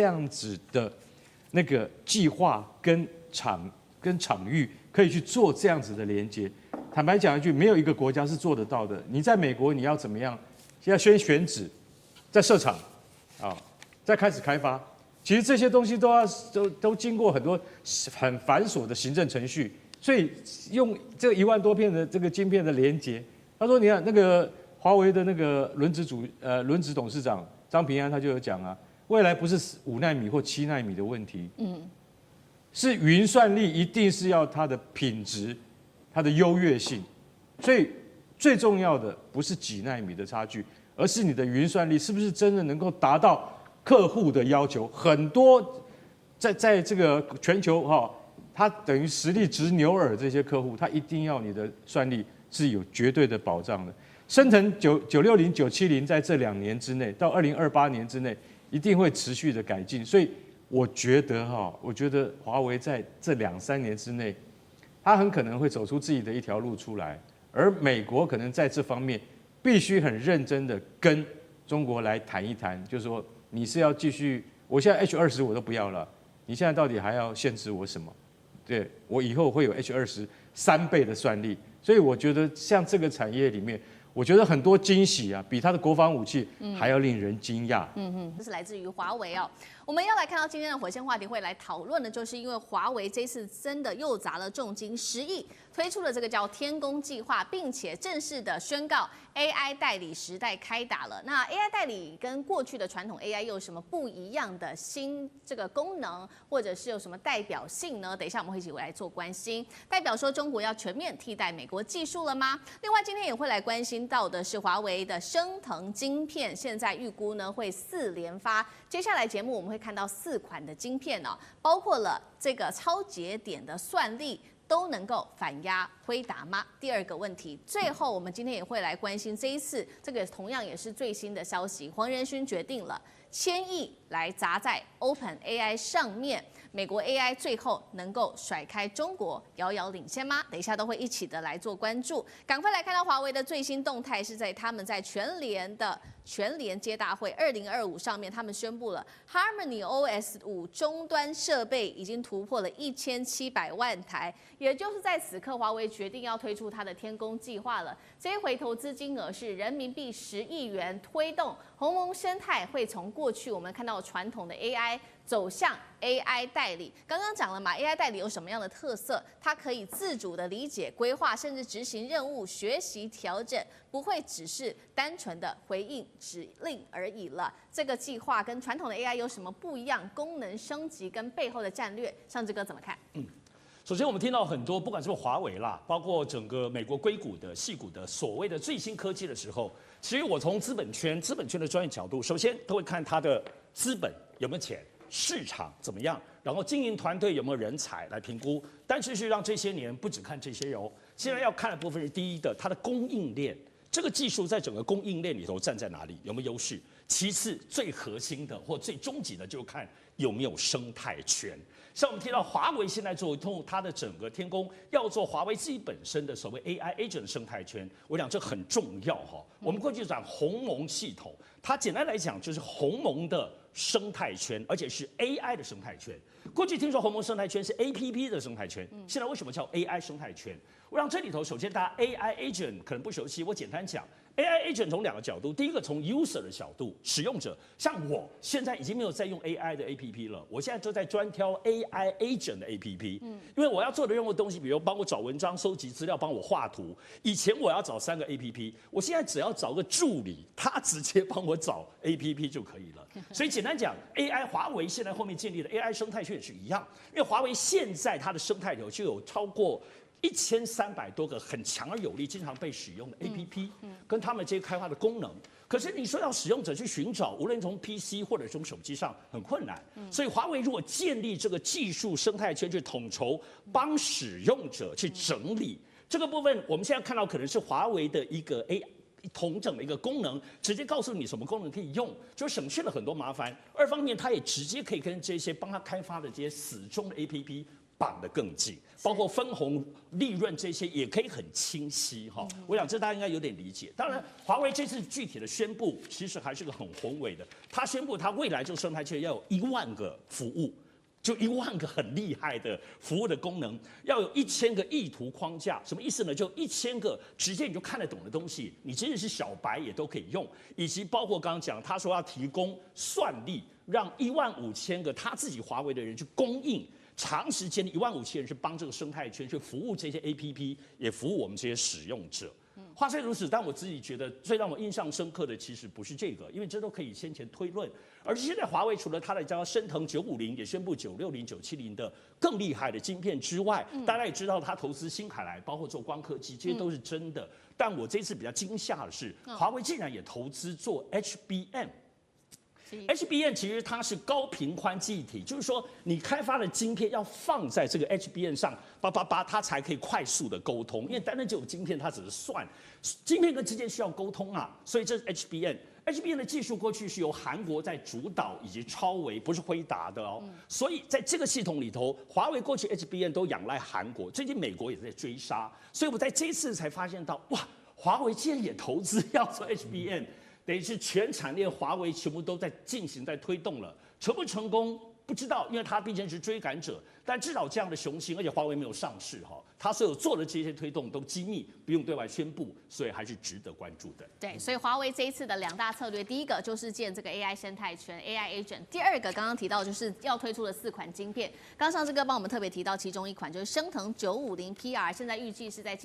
样子的那个计划跟场域，可以去做这样子的连接。坦白讲一句，没有一个国家是做得到的。你在美国，你要怎么样？要先选址，再设厂，再开始开发。其实这些东西都经过很多很繁琐的行政程序，所以用这1万多片的这个晶片的连接，他说你看那个华为的那个轮值董事长张平安他就有讲啊，未来不是5奈米或7奈米的问题，是云算力一定是要它的品质、它的优越性，所以最重要的不是几奈米的差距，而是你的云算力是不是真的能够达到客户的要求。很多在这个全球它等于实力直牛耳这些客户，他一定要你的算力是有绝对的保障的。升腾960、970在这2年之内，到2028年之内，一定会持续的改进。所以我觉得华为在这2-3年之内，它很可能会走出自己的一条路出来。而美国可能在这方面必须很认真的跟中国来谈一谈，就是说你是要继续，我现在 H20我都不要了，你现在到底还要限制我什么？对，我以后会有 H20 3倍的算力。所以我觉得像这个产业里面，我觉得很多惊喜啊，比它的国防武器还要令人惊讶。这是来自于华为哦。我们要来看到今天的火线话题会来讨论的，就是因为华为这次真的又砸了重金10亿，推出了这个叫天宫计划，并且正式的宣告 AI 代理时代开打了。那 AI 代理跟过去的传统 AI 又有什么不一样的新这个功能，或者是有什么代表性呢？等一下我们会一起来做关心。代表说中国要全面替代美国技术了吗？另外今天也会来关心到的是华为的升腾晶片，现在预估呢会4连发。接下来节目我们会看到4款的晶片哦，包括了这个超节点的算力都能够反压辉达吗？第2个问题，最后我们今天也会来关心这一次这个同样也是最新的消息，黄仁勋决定了1000亿来砸在 OpenAI 上面，美国 AI 最后能够甩开中国遥遥领先吗？等一下都会一起的来做关注。赶快来看到华为的最新动态，是在他们在全联接大会2025上面，他们宣布了 Harmony OS 5终端设备已经突破了1700万台，也就是在此刻，华为决定要推出它的天宫计划了。这一回投资金额是人民币10亿元，推动鸿蒙生态会从过去我们看到传统的 AI 走向 AI 代理。刚刚讲了嘛 ，AI 代理有什么样的特色？它可以自主的理解、规划，甚至执行任务、学习、调整，不会只是单纯的回应指令而已了。这个计划跟传统的 AI 有什么不一样？功能升级跟背后的战略，尚志哥怎么看？首先我们听到很多，不管是华为啦，包括整个美国硅谷的、矽谷的所谓的最新科技的时候，其实我从资本圈的专业角度，首先都会看它的资本有没有钱。市场怎么样？然后经营团队有没有人才来评估？但是让这些年不只看这些哦，现在要看的部分是第一的，它的供应链，这个技术在整个供应链里头站在哪里，有没有优势？其次，最核心的或最终极的，就看有没有生态圈。像我们提到华为现在做通它的整个天宫，要做华为自己本身的所谓 AI agent 的生态圈，我讲这很重要哈。我们过去讲鸿蒙系统，它简单来讲就是鸿蒙的生态圈，而且是 AI 的生态圈。过去听说鸿蒙生态圈是 APP 的生态圈，现在为什么叫 AI 生态圈？我让这里头首先大家 AI agent 可能不熟悉，我简单讲 AI agent 从2个角度，第一个从 user 的角度，使用者，像我现在已经没有在用 AI 的 APP 了，我现在都在专挑 AI agent 的 APP，因为我要做的任务东西，比如帮我找文章、收集资料、帮我画图，以前我要找3个 APP， 我现在只要找个助理，他直接帮我找 APP 就可以了。所以简单讲 ，AI 华为现在后面建立的 AI 生态圈也是一样，因为华为现在它的生态流就有超过1300多个很强而有力、经常被使用的 APP，跟他们这些开发的功能。可是你说要使用者去寻找，无论从 PC 或者从手机上很困难。所以华为如果建立这个技术生态圈去统筹，帮使用者去整理这个部分，我们现在看到可能是华为的一个统整的一个功能，直接告诉你什么功能可以用，就省去了很多麻烦。二方面，它也直接可以跟这些帮他开发的这些死忠的 APP 绑得更紧，包括分红、利润这些也可以很清晰哈。我想这大家应该有点理解。当然，华为这次具体的宣布其实还是个很宏伟的，他宣布他未来这个生态圈要有1万个服务。就1万个很厉害的服务的功能，要有1000个意图框架，什么意思呢？就1000个直接你就看得懂的东西，你即使是小白也都可以用，以及包括刚刚讲，他说要提供算力，让15000个他自己华为的人去供应。长时间15000人是帮这个生态圈去服务这些 APP， 也服务我们这些使用者。话虽如此，但我自己觉得最让我印象深刻的其实不是这个，因为这都可以先前推论。而是现在华为除了它的叫升腾950，也宣布960、970的更厉害的晶片之外，大家也知道它投资新凯莱，包括做光刻机，这些都是真的。但我这次比较惊吓的是，华为竟然也投资做 HBM。HBM 其实它是高频宽记忆体，就是说你开发的晶片要放在这个 HBM 上，它才可以快速的沟通。因为单单只有晶片，它只是算，晶片跟之间需要沟通啊，所以这是 HBM。HBM 的技术过去是由韩国在主导以及超微，不是辉达的哦。所以在这个系统里头，华为过去 HBM 都仰赖韩国，最近美国也在追杀，所以我在这一次才发现到，哇，华为竟然也投资要做 HBM。等于是全产业华为全部都在进行、在推动了，成不成功不知道，因为它毕竟是追赶者。但至少这样的雄心，而且华为没有上市哈，它所有做的这些推动都机密，不用对外宣布，所以还是值得关注的。对，所以华为这一次的2大策略，第一个就是建这个 AI 生态圈 AI Agent， 第二个刚刚提到就是要推出的4款晶片。刚上志哥帮我们特别提到其中一款就是升腾950 PR， 现在预计是在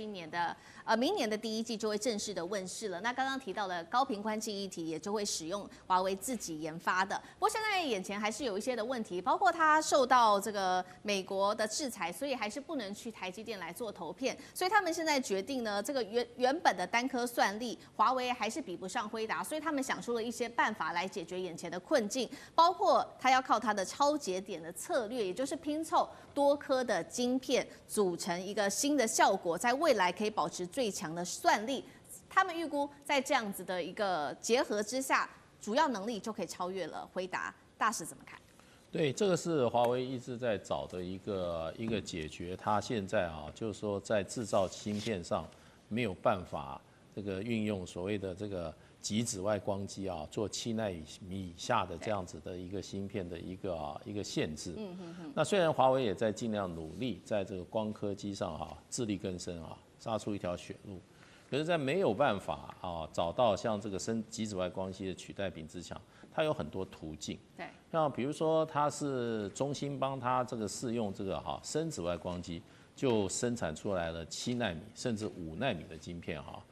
明年的第1季就会正式的问世了。那刚刚提到的高频宽记忆体也就会使用华为自己研发的。不过现在眼前还是有一些的问题，包括它受到这个美国的制裁，所以还是不能去台积电来做投片。所以他们现在决定呢，这个原本的单颗算力，华为还是比不上辉达，所以他们想出了一些办法来解决眼前的困境，包括它要靠它的超节点的策略，也就是拼凑多颗的晶片组成一个新的效果，在未来可以保持最强的算力。他们预估在这样子的一个结合之下，主要能力就可以超越了辉达。大使怎么看？对，这个是华为一直在找的一个解决。它现在啊，就是说在制造芯片上没有办法这个运用所谓的这个极紫外光机啊，做7奈米以下的这样子的一个芯片的一个限制。那虽然华为也在尽量努力在这个光刻机上啊自力更生啊，杀出一条血路。可是，在没有办法啊找到像这个极紫外光机的取代品之强，它有很多途径。对，像比如说，它是中芯帮它这个试用这个深紫外光机，就生产出来了7奈米甚至5奈米的晶片哈。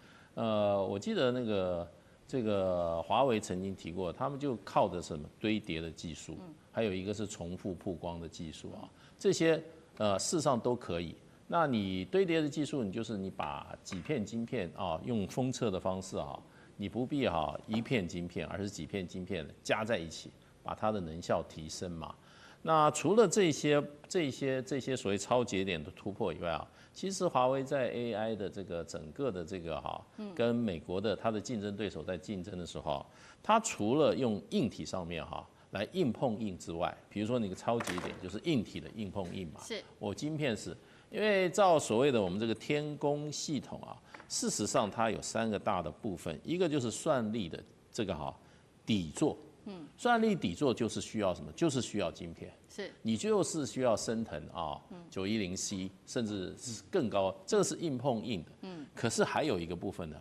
我记得这个华为曾经提过，他们就靠着什么堆叠的技术，还有一个是重复曝光的技术啊，这些事实上都可以。那你堆叠的技术，你把几片晶片啊，用封测的方式啊，你不必一片晶片，而是几片晶片加在一起，把它的能效提升嘛。那除了这些所谓超节点的突破以外啊，其实华为在 AI 的这个整个的这个跟美国的它的竞争对手在竞争的时候，它除了用硬体上面来硬碰硬之外，比如说那个超节点就是硬体的硬碰硬嘛，是我晶片是。因为照所谓的我们这个天宫系统啊，事实上它有3个大的部分，一个就是算力的这个底座，算力底座就是需要什么？就是需要晶片，是你就是需要升腾910C，甚至是更高，这个是硬碰硬的。可是还有一个部分呢，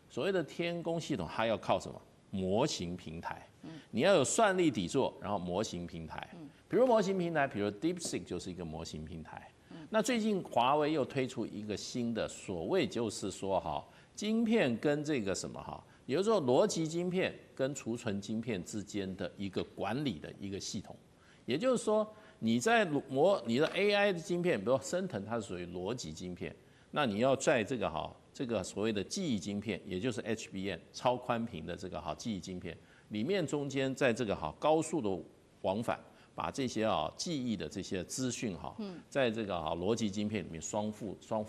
所谓的天宫系统，它要靠什么？模型平台。你要有算力底座，然后模型平台。比如模型平台，比如 DeepSeek 就是一个模型平台。那最近华为又推出一个新的，所谓就是说晶片跟这个什么也就是说逻辑晶片跟储存晶片之间的一个管理的一个系统。也就是说，你在你的 AI 的晶片，比如说升腾，它是属于逻辑晶片，那你要在这个所谓的记忆晶片，也就是 HBM 超宽频的这个记忆晶片里面，中间在这个高速的往返。把这些记忆的这些资讯在这个逻辑晶片里面相辅相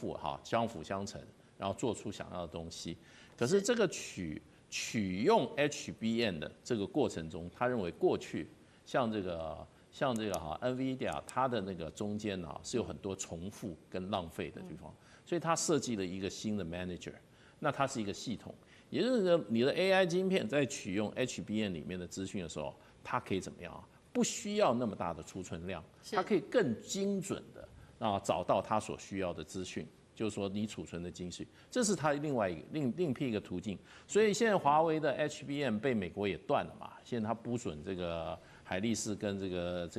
成，然后做出想要的东西。可是这个取用 HBM 的这个过程中，他认为过去像这个NVIDIA 它的那个中间是有很多重复跟浪费的地方，所以他设计了一个新的 manager， 那它是一个系统，也就是说你的 AI 晶片在取用 HBM 里面的资讯的时候，它可以怎么样不需要那么大的储存量，它可以更精准的找到它所需要的资讯。就是说，你储存的精细，这是它另外一个另辟一个途径。所以现在华为的 HBM 被美国也断了嘛，现在它不准这个海力士跟这个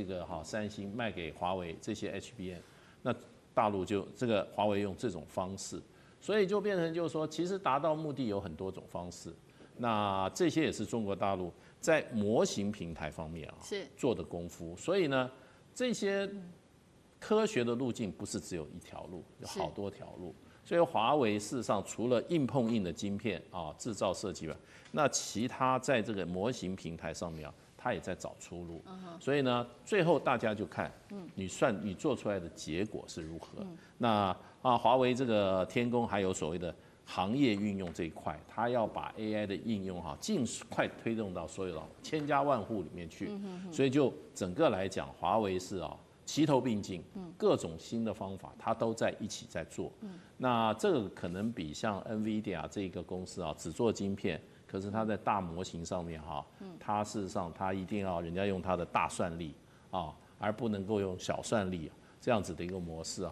三星卖给华为这些 HBM， 那大陆就这个华为用这种方式，所以就变成就是说，其实达到目的有很多种方式。那这些也是中国大陆在模型平台方面做的功夫。所以呢，这些科学的路径不是只有一条路，有好多条路。所以华为事实上除了硬碰硬的晶片制造设计外，那其他在这个模型平台上面它也在找出路。所以呢，最后大家就看你做出来的结果是如何。那华为这个天宫还有所谓的行业运用这一块，它要把 AI 的应用尽快推动到所有的千家万户里面去。所以就整个来讲，华为是齐头并进，各种新的方法，它都在一起在做。那这个可能比像 NVIDIA 这个公司只做晶片，可是它在大模型上面它事实上它一定要人家用它的大算力而不能够用小算力这样子的一个模式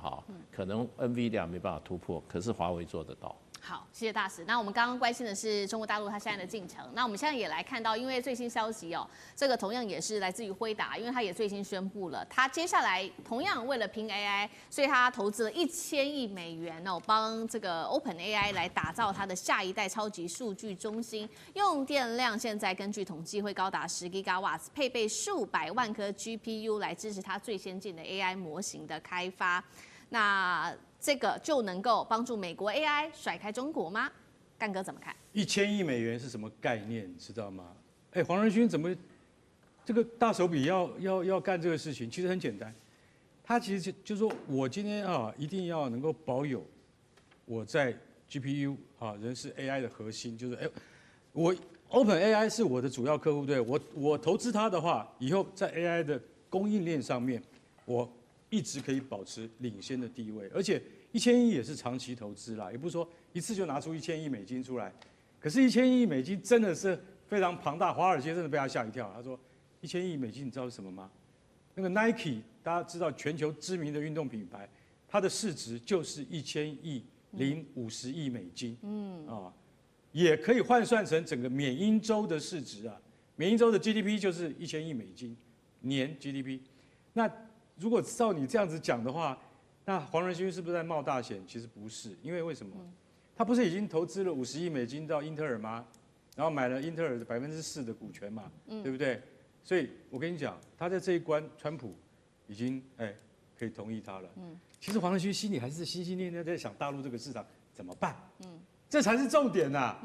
可能 NVIDIA 没办法突破，可是华为做得到。好，谢谢大使。那我们刚刚关心的是中国大陆它现在的进程。那我们现在也来看到，因为最新消息这个同样也是来自于辉达，因为它也最新宣布了，它接下来同样为了拼 AI， 所以它投资了1000亿美元帮这个 OpenAI 来打造它的下一代超级数据中心，用电量现在根据统计会高达10 gigawatts， 配备数百万颗 GPU 来支持它最先进的 AI 模型的开发。那这个就能够帮助美国 AI 甩开中国吗？干哥怎么看？1000亿美元是什么概念？知道吗？黄仁勋怎么这个大手笔要干这个事情？其实很简单，他其实就说我今天一定要能够保有我在 GPU 仍是 AI 的核心，就是我 OpenAI 是我的主要客户，对我投资它的话，以后在 AI 的供应链上面，我一直可以保持领先的地位，而且1000亿也是长期投资啦，也不是说一次就拿出1000亿美金出来。可是1000亿美金真的是非常庞大，华尔街真的被他吓一跳。他说1000亿美金，你知道是什么吗？那个 Nike 大家知道全球知名的运动品牌，它的市值就是1000亿零50亿美金，也可以换算成整个缅因州的市值啊。缅因州的 GDP 就是1000亿美金年 GDP， 那如果照你这样子讲的话，那黄仁勋是不是在冒大险？其实不是，因为为什么？他不是已经投资了50亿美金到英特尔吗？然后买了英特尔的4%的股权嘛，对不对？所以我跟你讲，他在这一关，川普已经可以同意他了。其实黄仁勋心里还是心心念念在想大陆这个市场怎么办？这才是重点呐，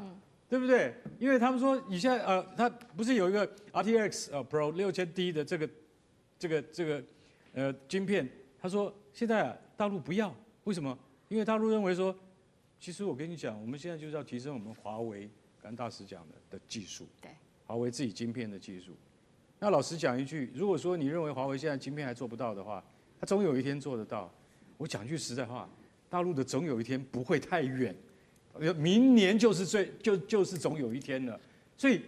对不对？因为他们说你现在他不是有一个 RTX Pro 6000D 的这个晶片，他说现在大陆不要，为什么？因为大陆认为说，其实我跟你讲，我们现在就是要提升我们华为，刚大使讲的技术，对，华为自己晶片的技术。那老实讲一句，如果说你认为华为现在晶片还做不到的话，它总有一天做得到。我讲句实在话，大陆的总有一天不会太远，明年就是总有一天了。所以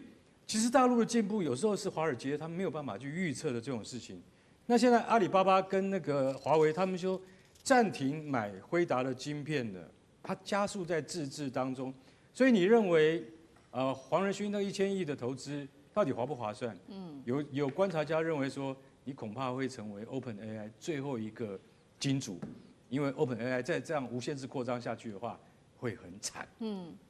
其实大陆的进步有时候是华尔街他们没有办法去预测的这种事情。那现在阿里巴巴跟那个华为，他们就暂停买辉达的晶片的，它加速在自制当中。所以你认为，黄仁勋那1000亿的投资到底划不划算？有观察家认为说，你恐怕会成为 OpenAI 最后一个金主，因为 OpenAI 再这样无限制扩张下去的话，会很惨。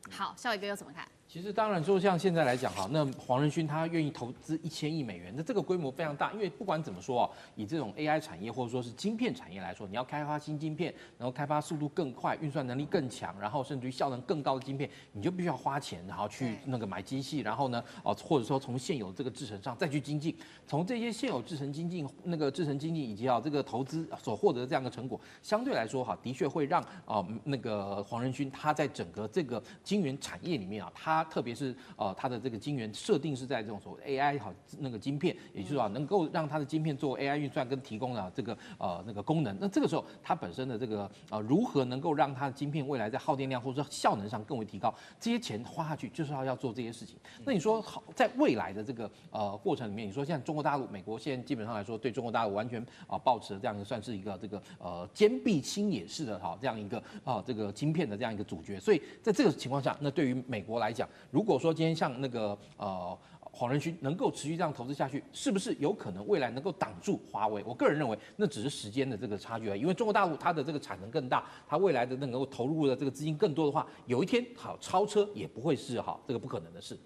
好，孝伟哥又怎么看？其实当然说，像现在来讲哈，那黄仁勋他愿意投资1000亿美元，那这个规模非常大，因为不管怎么说啊，以这种 AI 产业或者说是晶片产业来说，你要开发新晶片，然后开发速度更快、运算能力更强，然后甚至于效能更高的晶片，你就必须要花钱，然后去那个买机器，然后呢，或者说从现有这个制程上再去精进，从这些现有制程精进、以及这个投资所获得的这样的成果，相对来说哈，的确会让那个黄仁勋他在整个这个晶圆产业里面啊，他特别是它的这个晶圆设定是在这种所谓 AI 那个晶片，也就是说能够让它的晶片做 AI 运算跟提供这个那个功能。那这个时候它本身的这个如何能够让它的晶片未来在耗电量或者说效能上更为提高，这些钱花下去就是要做这些事情。那你说好，在未来的这个过程里面，你说现在中国大陆、美国现在基本上来说对中国大陆完全抱持了这样一个算是一个这个坚壁清野式的这样一个这个晶片的这样一个主角。所以在这个情况下，那对于美国来讲，如果说今天像那个黄仁勋能够持续这样投资下去，是不是有可能未来能够挡住华为？我个人认为那只是时间的这个差距而已。因为中国大陆它的这个产能更大，它未来的能够投入的这个资金更多的话，有一天超车也不会是这个不可能的事。